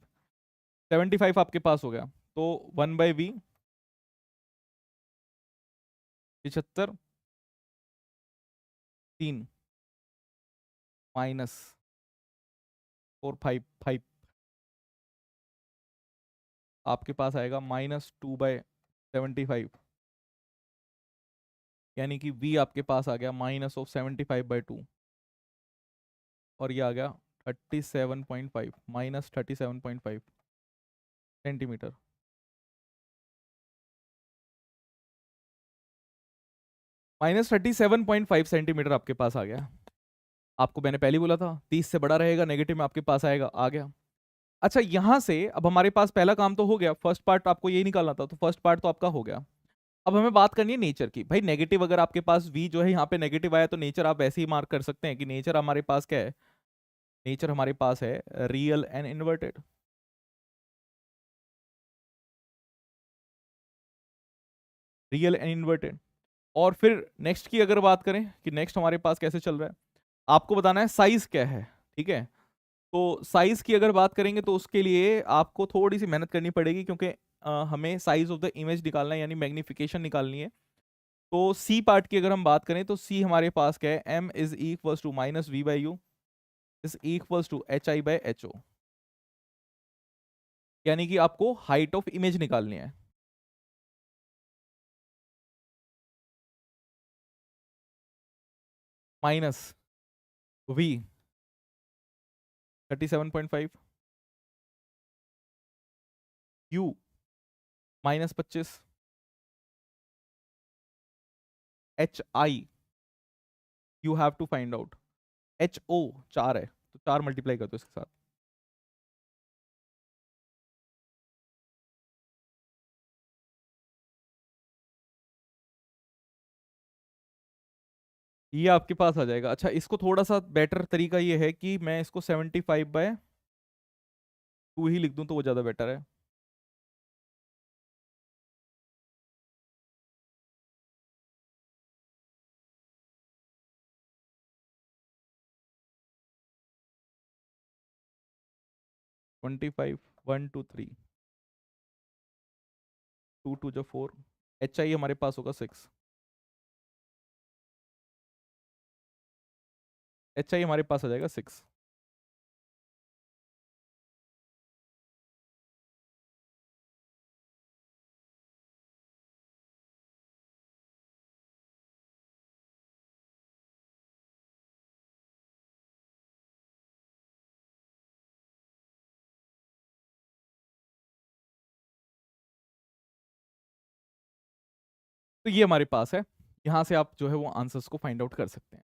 A: 75 आपके पास हो गया। तो 1/v 75 3 माइनस 4 5 5 आपके पास आएगा -2/75, यानी कि v आपके पास आ गया -75/2, और ये आ गया 37.5 -37.5 सेंटीमीटर। -37.5 सेंटीमीटर आपके पास आ गया। आपको मैंने पहले ही बोला था 30 से बड़ा रहेगा नेगेटिव में आपके पास आएगा, आ गया। अच्छा, यहां से अब हमारे पास पहला काम तो हो गया, फर्स्ट पार्ट आपको यही निकालना था, तो फर्स्ट पार्ट तो आपका हो गया। अब हमें बात करनी है नेचर की। भाई नेगेटिव अगर आपके पास v जो है यहाँ पे नेगेटिव आया, तो नेचर आप वैसे ही मार्क कर सकते हैं कि नेचर हमारे पास क्या है। नेचर हमारे पास है real and inverted. Real and inverted. और फिर नेक्स्ट की अगर बात करें कि नेक्स्ट हमारे पास कैसे चल रहा है, आपको बताना है साइज क्या है। ठीक है, तो साइज की अगर बात करेंगे तो उसके लिए आपको थोड़ी सी मेहनत करनी पड़ेगी, क्योंकि हमें साइज ऑफ द इमेज निकालना है, यानी मैग्निफिकेशन निकालनी है। तो सी पार्ट की अगर हम बात करें तो सी हमारे पास क्या है, m is equals to -v/u is equals to hi/ho, यानी कि आपको हाइट ऑफ इमेज निकालनी है। Minus v 37.5, u -25, hi you have to find out, ho 4 है, तो 4 मल्टीप्लाई कर दो इसके साथ। ये आपके पास आ जाएगा। अच्छा, इसको थोड़ा सा बेटर तरीका ये है कि मैं इसको 75/2 ही लिख दूं, तो वो ज्यादा बेटर है। ट्वेंटी फाइव, 1 2 3, 2 2 जो 4, hi हमारे पास होगा 6, hi हमारे पास आ जाएगा 6। तो ये हमारे पास है, यहाँ से आप जो है वो आंसर्स को फाइंड आउट कर सकते हैं।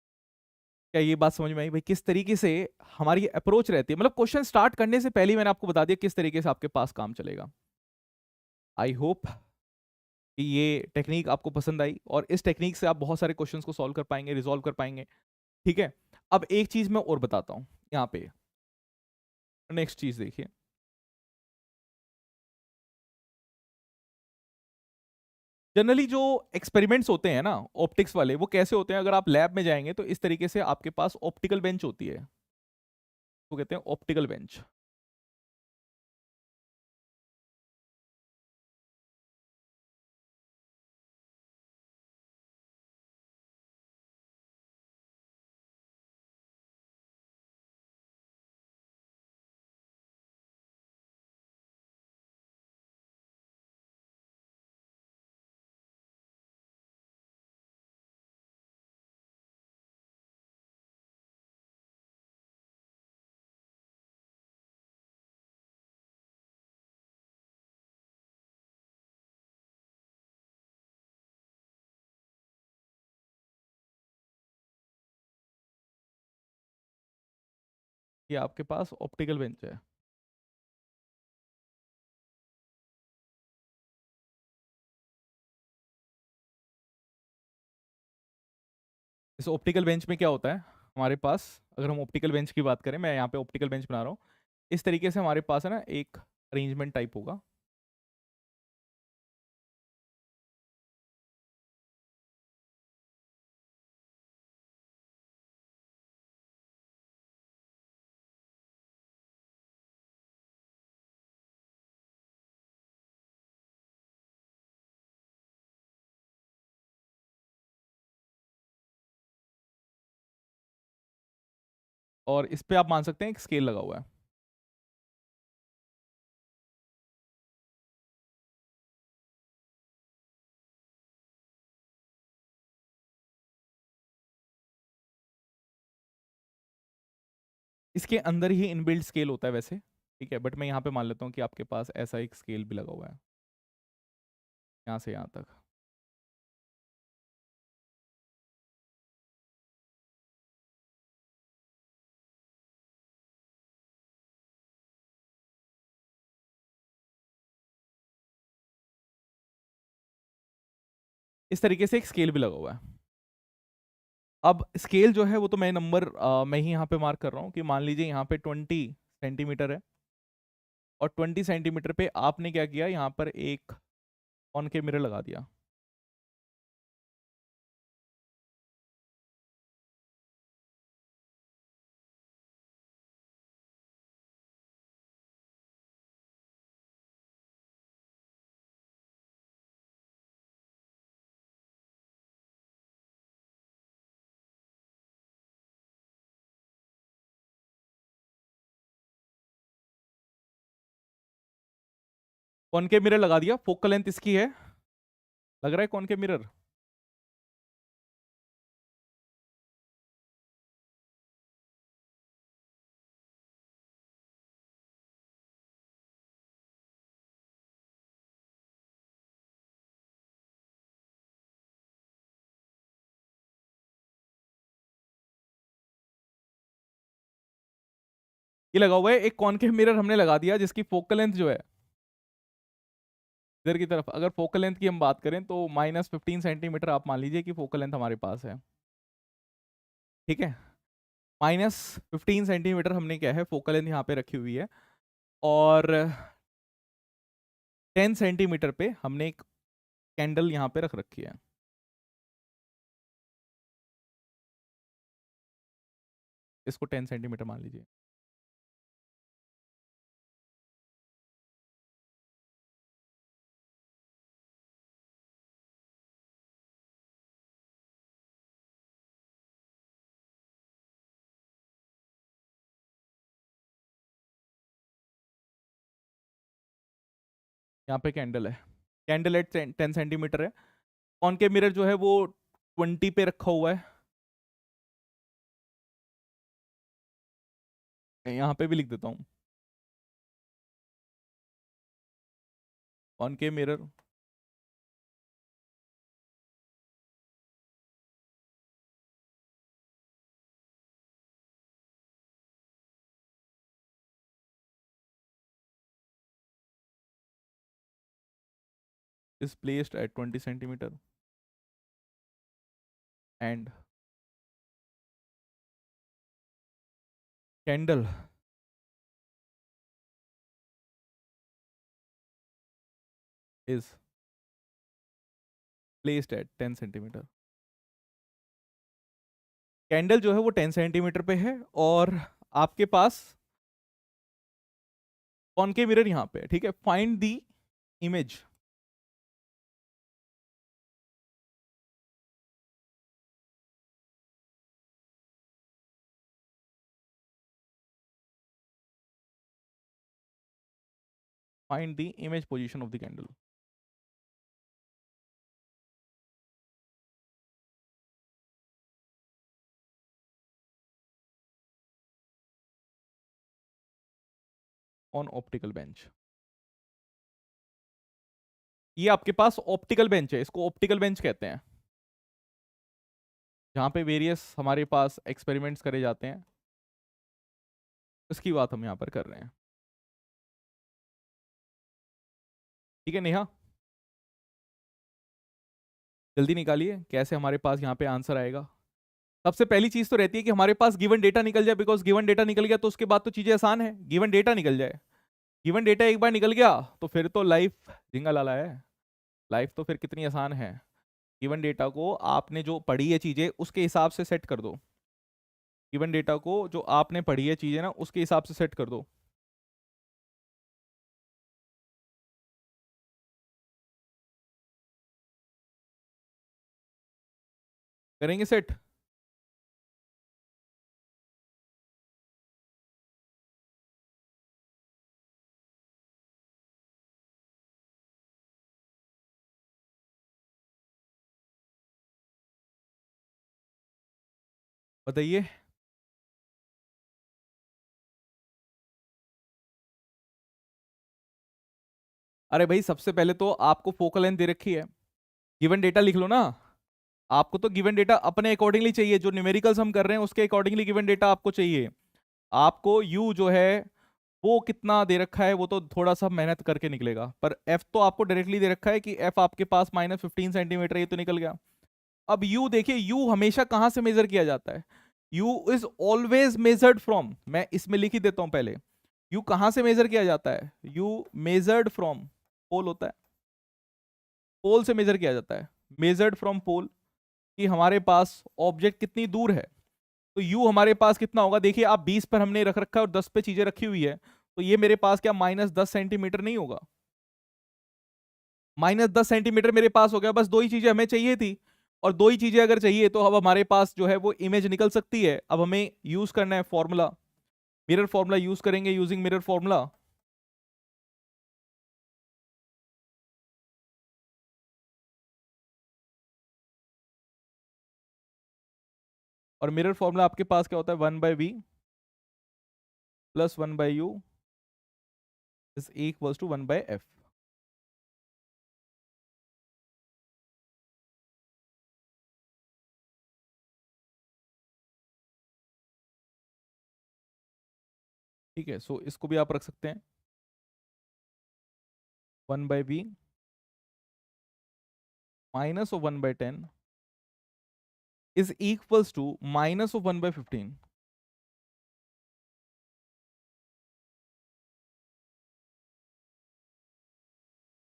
A: क्या ये बात समझ में आई भाई, किस तरीके से हमारी अप्रोच रहती है। मतलब क्वेश्चन स्टार्ट करने से पहले ही मैंने आपको बता दिया किस तरीके से आपके पास काम चलेगा। आई होप कि ये टेक्निक आपको पसंद आई, और इस टेक्निक से आप बहुत सारे क्वेश्चंस को सॉल्व कर पाएंगे, रिजॉल्व कर पाएंगे। ठीक है, अब एक चीज मैं और बताता हूँ यहाँ पे। नेक्स्ट चीज देखिए, जनरली जो एक्सपेरिमेंट्स होते हैं ना ऑप्टिक्स वाले, वो कैसे होते हैं, अगर आप लैब में जाएंगे तो इस तरीके से आपके पास ऑप्टिकल बेंच होती है, वो कहते हैं ऑप्टिकल बेंच। ये आपके पास ऑप्टिकल बेंच है। इस ऑप्टिकल बेंच में क्या होता है हमारे पास, अगर हम ऑप्टिकल बेंच की बात करें, मैं यहाँ पे ऑप्टिकल बेंच बना रहा हूँ, इस तरीके से हमारे पास है ना एक अरेंजमेंट टाइप होगा। और इस पे आप मान सकते हैं एक स्केल लगा हुआ है। इसके अंदर ही इनबिल्ट स्केल होता है वैसे, ठीक है, बट मैं यहाँ पे मान लेता हूँ कि आपके पास ऐसा एक स्केल भी लगा हुआ है यहाँ से यहाँ तक। इस तरीके से एक स्केल भी लगा हुआ है। अब स्केल जो है वो तो मैं नंबर मैं ही यहाँ पे मार्क कर रहा हूँ कि मान लीजिए यहाँ पे 20 सेंटीमीटर है, और 20 सेंटीमीटर पे आपने क्या किया, यहाँ पर एक ऑन के मिरर लगा दिया। कौन के मिरर लगा दिया, फोकल लेंथ इसकी है, लग रहा है कौन के मिरर। ये लगा हुआ है, एक कॉनकेव मिरर हमने लगा दिया जिसकी फोकल लेंथ जो है इधर की तरफ, अगर फोकल लेंथ की हम बात करें तो -15 सेंटीमीटर आप मान लीजिए कि फोकल लेंथ हमारे पास है, ठीक है। -15 सेंटीमीटर हमने क्या है फोकल लेंथ यहाँ पे रखी हुई है, और 10 सेंटीमीटर पे हमने एक कैंडल यहाँ पे रख रखी है। इसको 10 सेंटीमीटर मान लीजिए। यहाँ पे कैंडल है, कैंडल एट 10 सेंटीमीटर है। कॉनकेव मिरर जो है वो 20 पे रखा हुआ है, यहाँ पे भी लिख देता हूँ concave mirror is placed at 20 centimeter and candle is placed at 10 centimetre. Candle जो है वो 10 सेंटीमीटर पे है, और आपके पास कॉनकेव मिरर यहाँ पे है, ठीक है। Find the image, find the image position of the candle. On optical bench, ये आपके पास ऑप्टिकल बेंच है, इसको ऑप्टिकल बेंच कहते हैं, जहां पे वेरियस हमारे पास एक्सपेरिमेंट्स करे जाते हैं, उसकी बात हम यहाँ पर कर रहे हैं, ठीक है। नेहा, जल्दी निकालिए कैसे हमारे पास यहाँ पे आंसर आएगा। सबसे पहली चीज तो रहती है कि हमारे पास गिवन डेटा निकल जाए, बिकॉज गिवन डेटा निकल गया तो उसके बाद तो चीजें आसान है, गिवन डेटा निकल जाए। गिवन डेटा एक बार निकल गया तो फिर तो लाइफ जिंगा लाला है, लाइफ तो फिर कितनी आसान है। गिवन डेटा को आपने जो पढ़ी है चीजें उसके हिसाब से सेट कर दो, गिवन डेटा को जो आपने पढ़ी है चीजें ना उसके हिसाब से सेट कर दो। करेंगे सेट। बताइए। अरे भाई सबसे पहले तो आपको फोकल लेंथ दे रखी है, गिवन डेटा लिख लो ना। आपको तो गिवन डेटा अपने अकॉर्डिंगली चाहिए, जो न्यूमेरिकल्स हम कर रहे हैं उसके अकॉर्डिंगली गिवन डेटा आपको चाहिए। आपको यू जो है वो कितना दे रखा है, वो तो थोड़ा सा मेहनत करके निकलेगा, पर एफ तो आपको डायरेक्टली दे रखा है कि एफ आपके पास -15 सेंटीमीटर, ये तो निकल गया। अब यू देखिए, यू हमेशा कहां से मेजर किया जाता है? You is always measured from, मैं इसमें लिख ही देता हूं पहले। यू कहां से मेजर किया जाता है? यू मेजर्ड फ्रॉम पोल होता है, पोल से मेजर किया जाता है, मेजर्ड फ्रॉम पोल, कि हमारे पास ऑब्जेक्ट कितनी दूर है। तो यू हमारे पास कितना होगा? देखिए आप 20 पर हमने रख रखा है और 10 पे चीजें रखी हुई है, तो ये मेरे पास क्या -10 सेंटीमीटर नहीं होगा? -10 सेंटीमीटर मेरे पास हो गया। बस दो ही चीजें हमें चाहिए थी, और दो ही चीजें अगर चाहिए तो अब हमारे पास जो है वो इमेज निकल सकती है। अब हमें यूज करना है फॉर्मूला, मिरर फॉर्मूला यूज करेंगे, यूजिंग मिरर फॉर्मूला। और मिरर फॉर्मूला आपके पास क्या होता है? 1/v plus 1/u is equals to 1/f। ठीक है, सो इसको भी आप रख सकते हैं, 1/v minus of 1/10 is equals to minus of 1/15।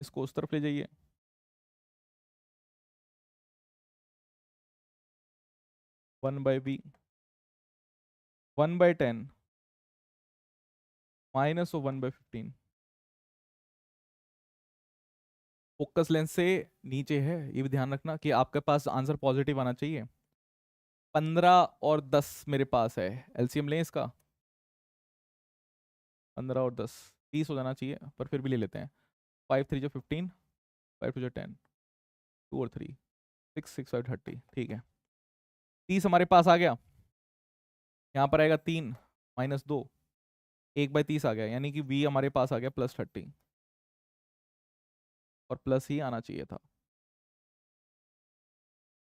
A: इसको उस तरफ ले जाइए, 1/v 1/10 minus of 1/15। Focus lens से नीचे है, ये भी ध्यान रखना कि आपके पास आंसर पॉजिटिव आना चाहिए। 15 और 10 मेरे पास है, एलसीएम लें इसका। 15 और 10 30 हो जाना चाहिए, पर फिर भी ले लेते हैं। 5 3 जो 15, 5 2 जो 10, 2 और 3 6 6 5 30। ठीक है, 30 हमारे पास आ गया। यहाँ पर आएगा 3 -2, 1/30 आ गया, यानी कि v हमारे पास आ गया +30, और प्लस ही आना चाहिए था,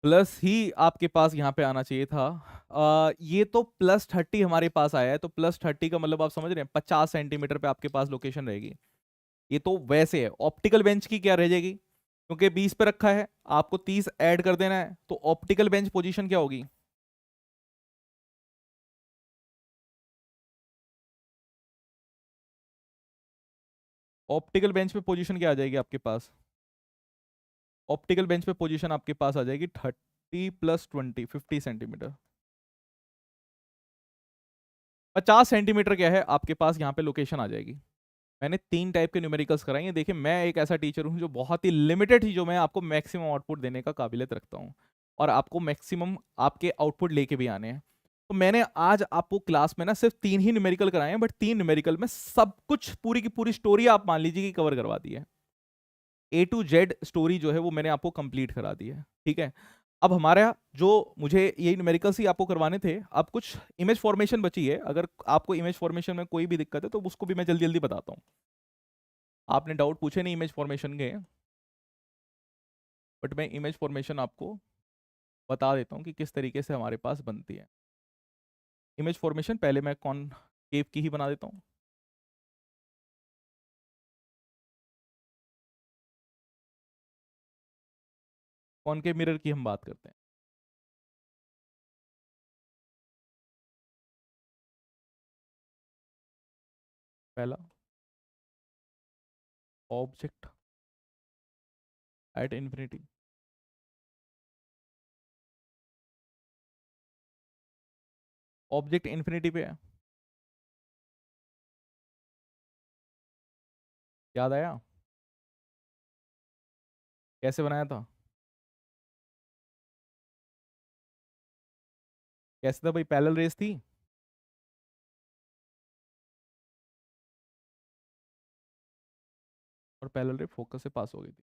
A: प्लस ही आपके पास यहाँ पे आना चाहिए था। ये तो +30 हमारे पास आया है, तो +30 का मतलब आप समझ रहे हैं 50 सेंटीमीटर पे आपके पास लोकेशन रहेगी। ये तो वैसे है, ऑप्टिकल बेंच की क्या रह जाएगी? क्योंकि 20 पे रखा है, आपको 30 ऐड कर देना है, तो ऑप्टिकल बेंच पोजीशन क्या होगी? ऑप्टिकल बेंच पे पोजीशन क्या आ जाएगी आपके पास? ऑप्टिकल बेंच पे पोजीशन आपके पास आ जाएगी 30 + 20 50 सेंटीमीटर। 50 सेंटीमीटर क्या है आपके पास यहाँ पे लोकेशन आ जाएगी। मैंने 3 टाइप के न्यूमेरिकल्स कराए हैं। देखिए मैं एक ऐसा टीचर हूँ जो बहुत ही लिमिटेड चीज़ों में आपको मैक्सिमम आउटपुट देने का काबिलियत रखता हूँ, और आपको मैक्सिमम आपके आउटपुट लेके भी आने हैं। तो मैंने आज आपको क्लास में ना सिर्फ 3 ही न्यूमेरिकल कराए हैं, बट 3 न्यूमेरिकल में सब कुछ, पूरी की पूरी स्टोरी आप मान लीजिए कि कवर करवा दी है। A to Z स्टोरी जो है वो मैंने आपको कंप्लीट करा दी है। ठीक है, अब हमारा जो, मुझे यही न्यूमेरिकल्स ही आपको करवाने थे। अब कुछ इमेज फॉर्मेशन बची है, अगर आपको इमेज फॉर्मेशन में कोई भी दिक्कत है तो उसको भी मैं जल्दी जल्दी बताता हूँ। आपने डाउट पूछे नहीं इमेज फॉर्मेशन के, बट मैं इमेज फॉर्मेशन आपको बता देता हूँ कि किस तरीके से हमारे पास बनती है। इमेज फॉर्मेशन पहले मैं कॉनकेव की ही बना देता हूँ। कॉनकेव मिरर की हम बात करते हैं। पहला, object at infinity. Object infinity पे है, याद आया? कैसे बनाया था? कैसे था भाई? पैरेलल रेस थी, और पैरेलल रे फोकस से पास हो गई थी।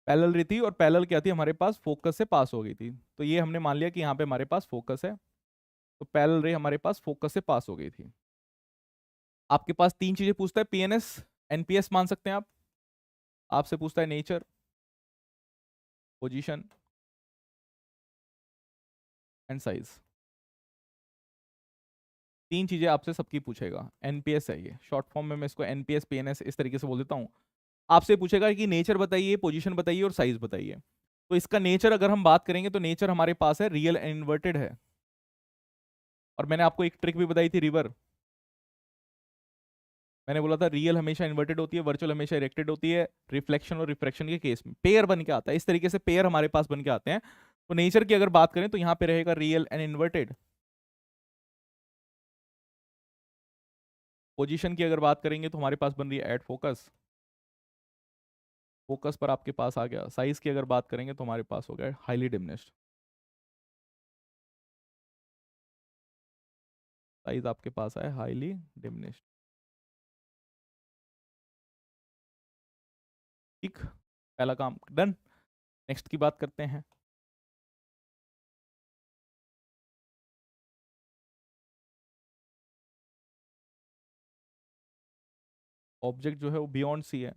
A: पैरेलल रही थी, और पैरेलल क्या थी हमारे पास, फोकस से पास हो गई थी। तो ये हमने मान लिया कि यहाँ पे हमारे पास फोकस है, तो पैरेलल रे हमारे पास फोकस से पास हो गई थी। आपके पास तीन चीजें पूछता है, पीएनएस, एनपीएस मान सकते हैं आप। आपसे पूछता है नेचर, पोजीशन एंड साइज। तीन चीजें आपसे सबकी पूछेगा। एनपीएस है ये, शॉर्ट फॉर्म में मैं इसको एनपीएस पीएनएस इस तरीके से बोल देता हूँ। आपसे पूछेगा कि नेचर बताइए, पोजीशन बताइए और साइज बताइए। तो इसका नेचर अगर हम बात करेंगे तो नेचर हमारे पास है रियल एंड इन्वर्टेड है। और मैंने आपको एक ट्रिक भी बताई थी, रिवर। मैंने बोला था रियल हमेशा इन्वर्टेड होती है, वर्चुअल हमेशा इरेक्टेड होती है, रिफ्लेक्शन और रिफ्रैक्शन के केस में पेयर बन के आता है। इस तरीके से पेयर हमारे पास बन के आते हैं। तो नेचर की अगर बात करें तो यहाँ पे रहेगा रियल एंड इन्वर्टेड। पोजीशन की अगर बात करेंगे तो हमारे पास बन रही है एट फोकस, फोकस पर आपके पास आ गया। साइज की अगर बात करेंगे तो हमारे पास हो गया हाईली डिमिनिश्ड, साइज आपके पास है हाईली डिमिनिश्ड। ठीक, पहला काम डन। नेक्स्ट की बात करते हैं। ऑब्जेक्ट जो है वो बियॉन्ड सी है।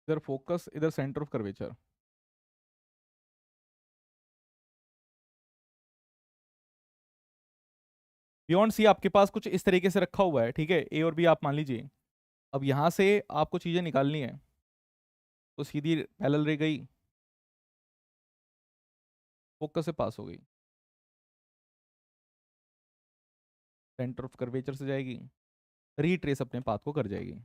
A: इधर फोकस, इधर centre of curvature. Beyond C आपके पास कुछ इस तरीके से रखा हुआ है, ठीक है, ए और बी आप मान लीजिए। अब यहां से आपको चीजें निकालनी है, तो सीधी पैरेलल रह गई, फोकस से पास हो गई, सेंटर ऑफ कर्वेचर से जाएगी, रीट्रेस अपने पाथ को कर जाएगी।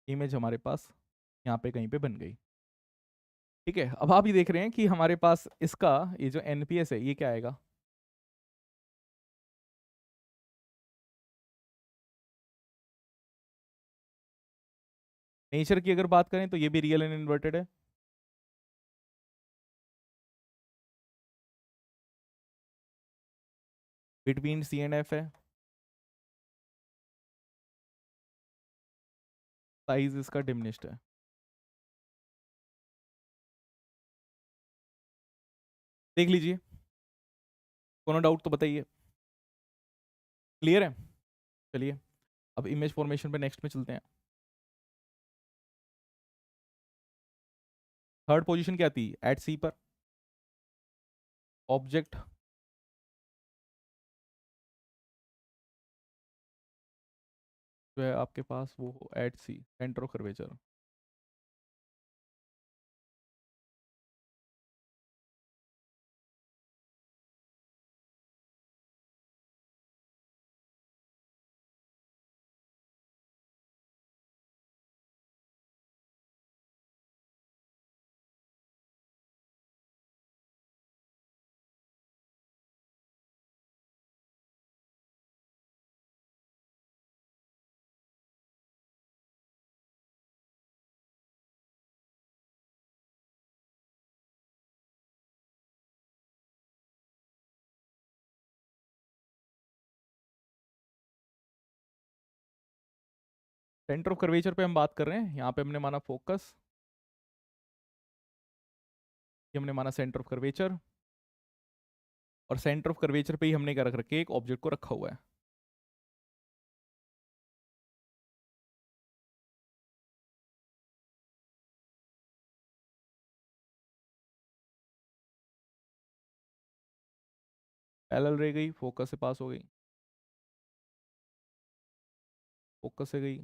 A: इमेज हमारे पास यहाँ पे कहीं पे बन गई। ठीक है, अब आप ये देख रहे हैं कि हमारे पास इसका ये जो एनपीएस है ये क्या आएगा। नेचर की अगर बात करें तो ये भी रियल एंड इन्वर्टेड है। बिटवीन सी एंड एफ है। साइज इसका डिमिनिश्ड है। देख लीजिए, कोनो डाउट तो बताइए। क्लियर है। चलिए, अब इमेज फॉर्मेशन पे नेक्स्ट में चलते हैं। थर्ड पोजीशन क्या थी एट सी पर, ऑब्जेक्ट जो है आपके पास वो at C, centre of curvature. Centre of curvature पे हम बात कर रहे हैं, यहाँ पे हमने माना फोकस, ये हमने माना सेंटर ऑफ कर्वेचर, और सेंटर ऑफ कर्वेचर पे ही हमने क्या रख रखे, एक ऑब्जेक्ट को रखा हुआ है। पैरेलल रह गई, फोकस से पास हो गई, फोकस से गई,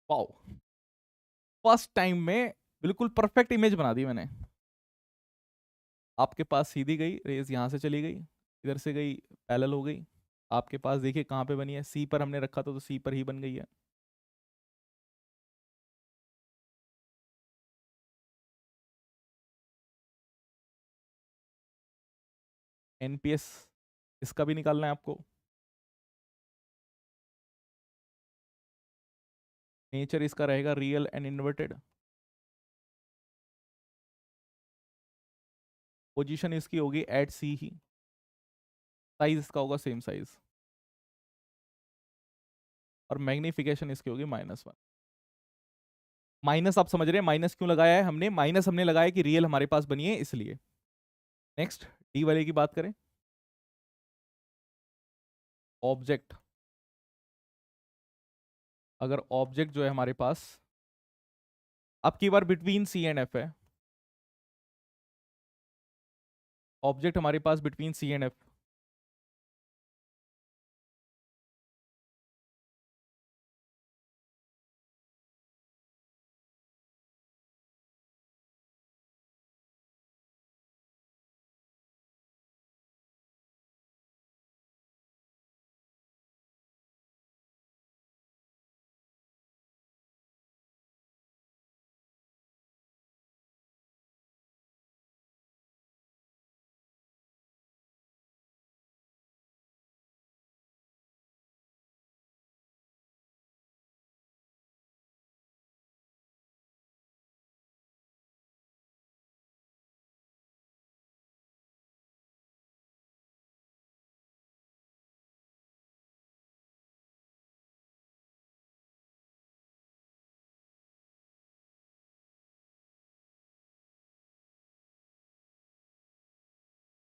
A: वाओ, फर्स्ट टाइम में बिल्कुल परफेक्ट इमेज बना दी मैंने। आपके पास सीधी गई रेज, यहां से चली गई, इधर से गई, पैरेलल हो गई। आपके पास देखिए कहाँ पे बनी है, सी पर हमने रखा था तो सी पर ही बन गई है। एनपीएस इसका भी निकालना है आपको। नेचर इसका रहेगा रियल एंड इन्वर्टेड। पोजीशन इसकी होगी एट सी ही। साइज इसका होगा सेम साइज। और मैग्निफिकेशन इसकी होगी -1। माइनस आप समझ रहे हैं माइनस क्यों लगाया है हमने? माइनस हमने लगाया कि रियल हमारे पास बनी है इसलिए। नेक्स्ट डी वाले की बात करें। ऑब्जेक्ट, अगर ऑब्जेक्ट जो है हमारे पास अब की बार बिटवीन सी एंड एफ है, ऑब्जेक्ट हमारे पास between C and F,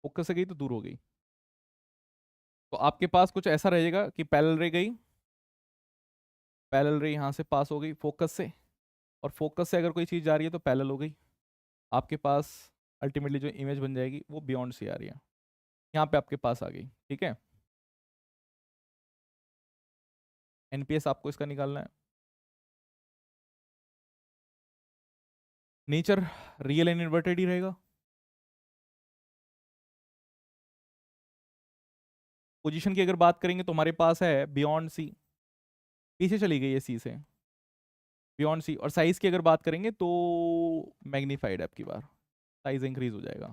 A: focus से गई तो दूर हो गई। तो आपके पास कुछ ऐसा रहेगा कि पैरेलल रे गई, पैरेलल रे यहां से पास हो गई फोकस से, और फोकस से अगर कोई चीज जा रही है तो पैरेलल हो गई। आपके पास अल्टीमेटली जो इमेज बन जाएगी वो बियॉन्ड से आ रही है, यहाँ पे आपके पास आ गई। ठीक है, एनपीएस आपको इसका निकालना है। नेचर रियल एंड इन्वर्टेड ही रहेगा। पोजीशन की अगर बात करेंगे तो हमारे पास है बियॉन्ड सी, पीछे चली गई है सी से, बियॉन्ड सी। और साइज की अगर बात करेंगे तो मैग्नीफाइड है, आपकी बार साइज इंक्रीज हो जाएगा।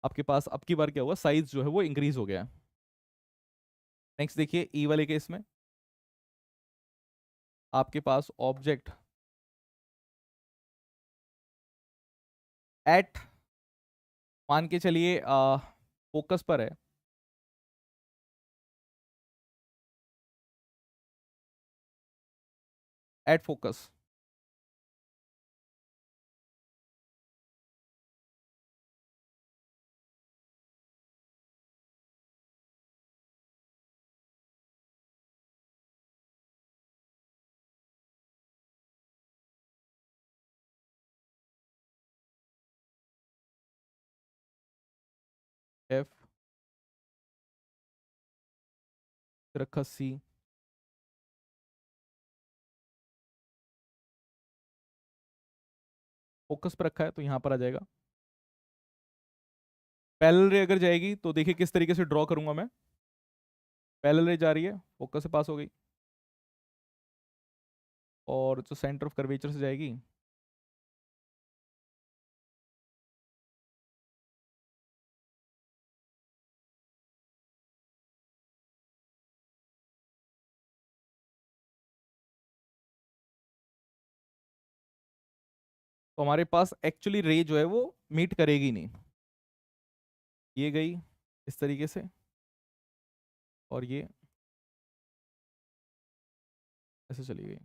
A: आपके पास अब की बार क्या हुआ, साइज जो है वो इंक्रीज हो गया। नेक्स्ट देखिए ई वाले केस में आपके पास ऑब्जेक्ट एट, मान के चलिए फोकस पर है, एट फोकस, एफ रखा सी, फोकस पर रखा है तो यहां पर आ जाएगा। पैरेलल रे अगर जाएगी तो देखिए किस तरीके से ड्रॉ करूंगा मैं। पैरेलल रे जा रही है, फोकस से पास हो गई, और जो सेंटर ऑफ कर्वेचर से जाएगी तो हमारे पास एक्चुअली रे जो है वो मीट करेगी नहीं। ये गई इस तरीके से, और ये ऐसे चली गई।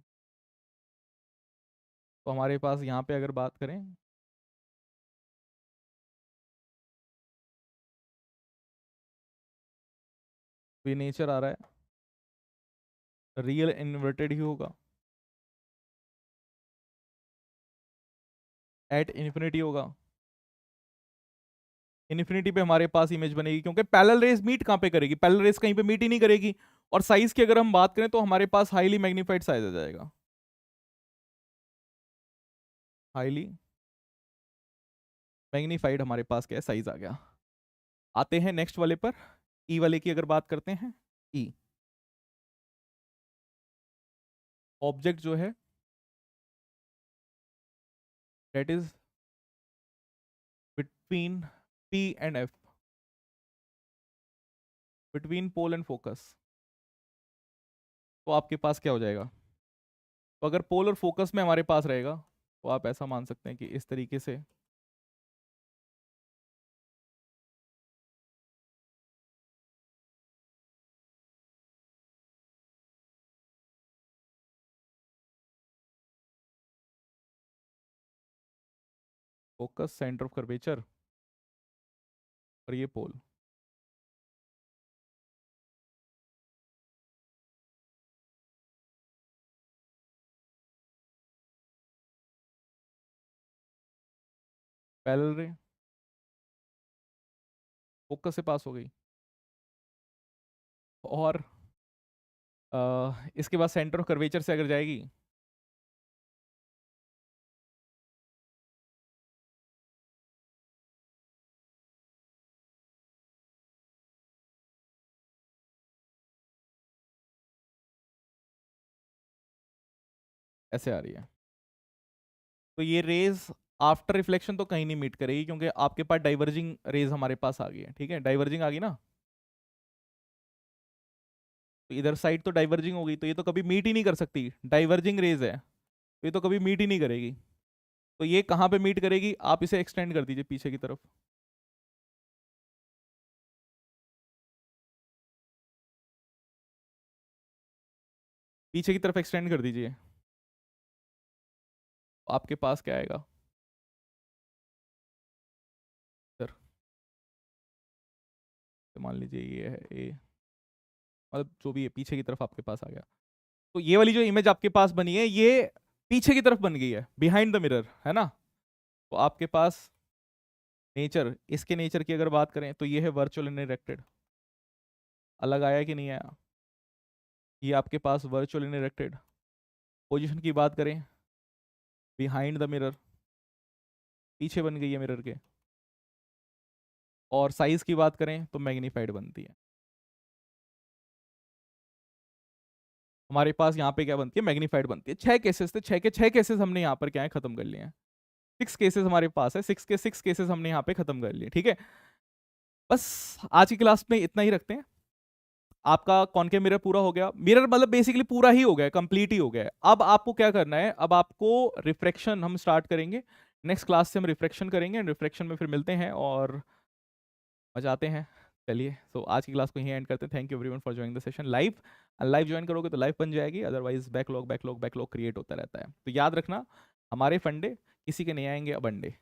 A: तो हमारे पास यहाँ पे अगर बात करें तो ये नेचर आ रहा है रियल इन्वर्टेड ही होगा, एट इन्फिनिटी होगा। इन्फिनिटी पे हमारे पास इमेज बनेगी, क्योंकि पैरेलल रेस मीट कहाँ पे करेगी, पैरेलल रेस कहीं पे मीट ही नहीं करेगी। और साइज की अगर हम बात करें तो हमारे पास हाईली मैग्नीफाइड साइज आ जाएगा, हाईली मैग्नीफाइड हमारे पास क्या है, साइज आ गया। आते हैं नेक्स्ट वाले पर, ई वाले की अगर बात करते हैं। ई ऑब्जेक्ट जो है that is between P and F, between pole and focus, तो आपके पास क्या हो जाएगा? तो अगर पोल और फोकस में हमारे पास रहेगा तो आप ऐसा मान सकते हैं कि इस तरीके से फोकस, सेंटर ऑफ कर्वेचर और ये पोल। पैरेलल रे फोकस से पास हो गई, और इसके बाद सेंटर ऑफ कर्वेचर से अगर जाएगी ऐसे आ रही है, तो ये रेज आफ्टर रिफ्लेक्शन तो कहीं नहीं मीट करेगी, क्योंकि आपके पास डाइवर्जिंग रेज हमारे पास आ गई है। ठीक है, डाइवर्जिंग आ गई ना, तो इधर साइड तो डाइवर्जिंग हो गई, तो ये तो कभी मीट ही नहीं कर सकती, डाइवर्जिंग रेज है, तो ये तो कभी मीट ही नहीं करेगी। तो ये कहाँ पे मीट करेगी? आप इसे एक्सटेंड कर दीजिए पीछे की तरफ, पीछे की तरफ एक्सटेंड कर दीजिए, तो आपके पास क्या आएगा सर? तो मान लीजिए ये है ए, मतलब जो भी है पीछे की तरफ आपके पास आ गया। तो ये वाली जो इमेज आपके पास बनी है ये पीछे की तरफ बन गई है, बिहाइंड द मिरर, है ना? तो आपके पास नेचर, इसके नेचर की अगर बात करें तो ये है वर्चुअल इन इरेक्टेड, अलग आया कि नहीं आया? ये आपके पास वर्चुअल इन इरेक्टेड। पोजीशन की बात करें, बिहाइंड द मिरर, पीछे बन गई है मिरर के। और साइज की बात करें तो मैग्नीफाइड बनती है। हमारे पास यहाँ पे क्या बनती है? मैग्नीफाइड बनती है। 6 केसेस थे, 6 के 6 केसेस हमने यहाँ पर क्या है खत्म कर लिए हैं। 6 केसेस हमारे पास है, 6 के 6 केसेस हमने यहाँ पे खत्म कर लिए। ठीक है, बस आज की क्लास में इतना ही रखते हैं। आपका कॉनकेव मिरर पूरा हो गया, मिरर मतलब बेसिकली पूरा ही हो गया, कंप्लीट ही हो गया है। अब आपको क्या करना है, अब आपको रिफ्रैक्शन हम स्टार्ट करेंगे। नेक्स्ट क्लास से हम रिफ्रैक्शन करेंगे, रिफ्रैक्शन में फिर मिलते हैं और मजाते हैं। चलिए, तो आज की क्लास को यहीं एंड करते हैं। Thank you everyone for joining the session live. Live join करोगे तो लाइव बन जाएगी, otherwise backlog backlog backlog create होता रहता है। तो याद रखना, हमारे फंडे किसी के नहीं आएंगे अब अंडे।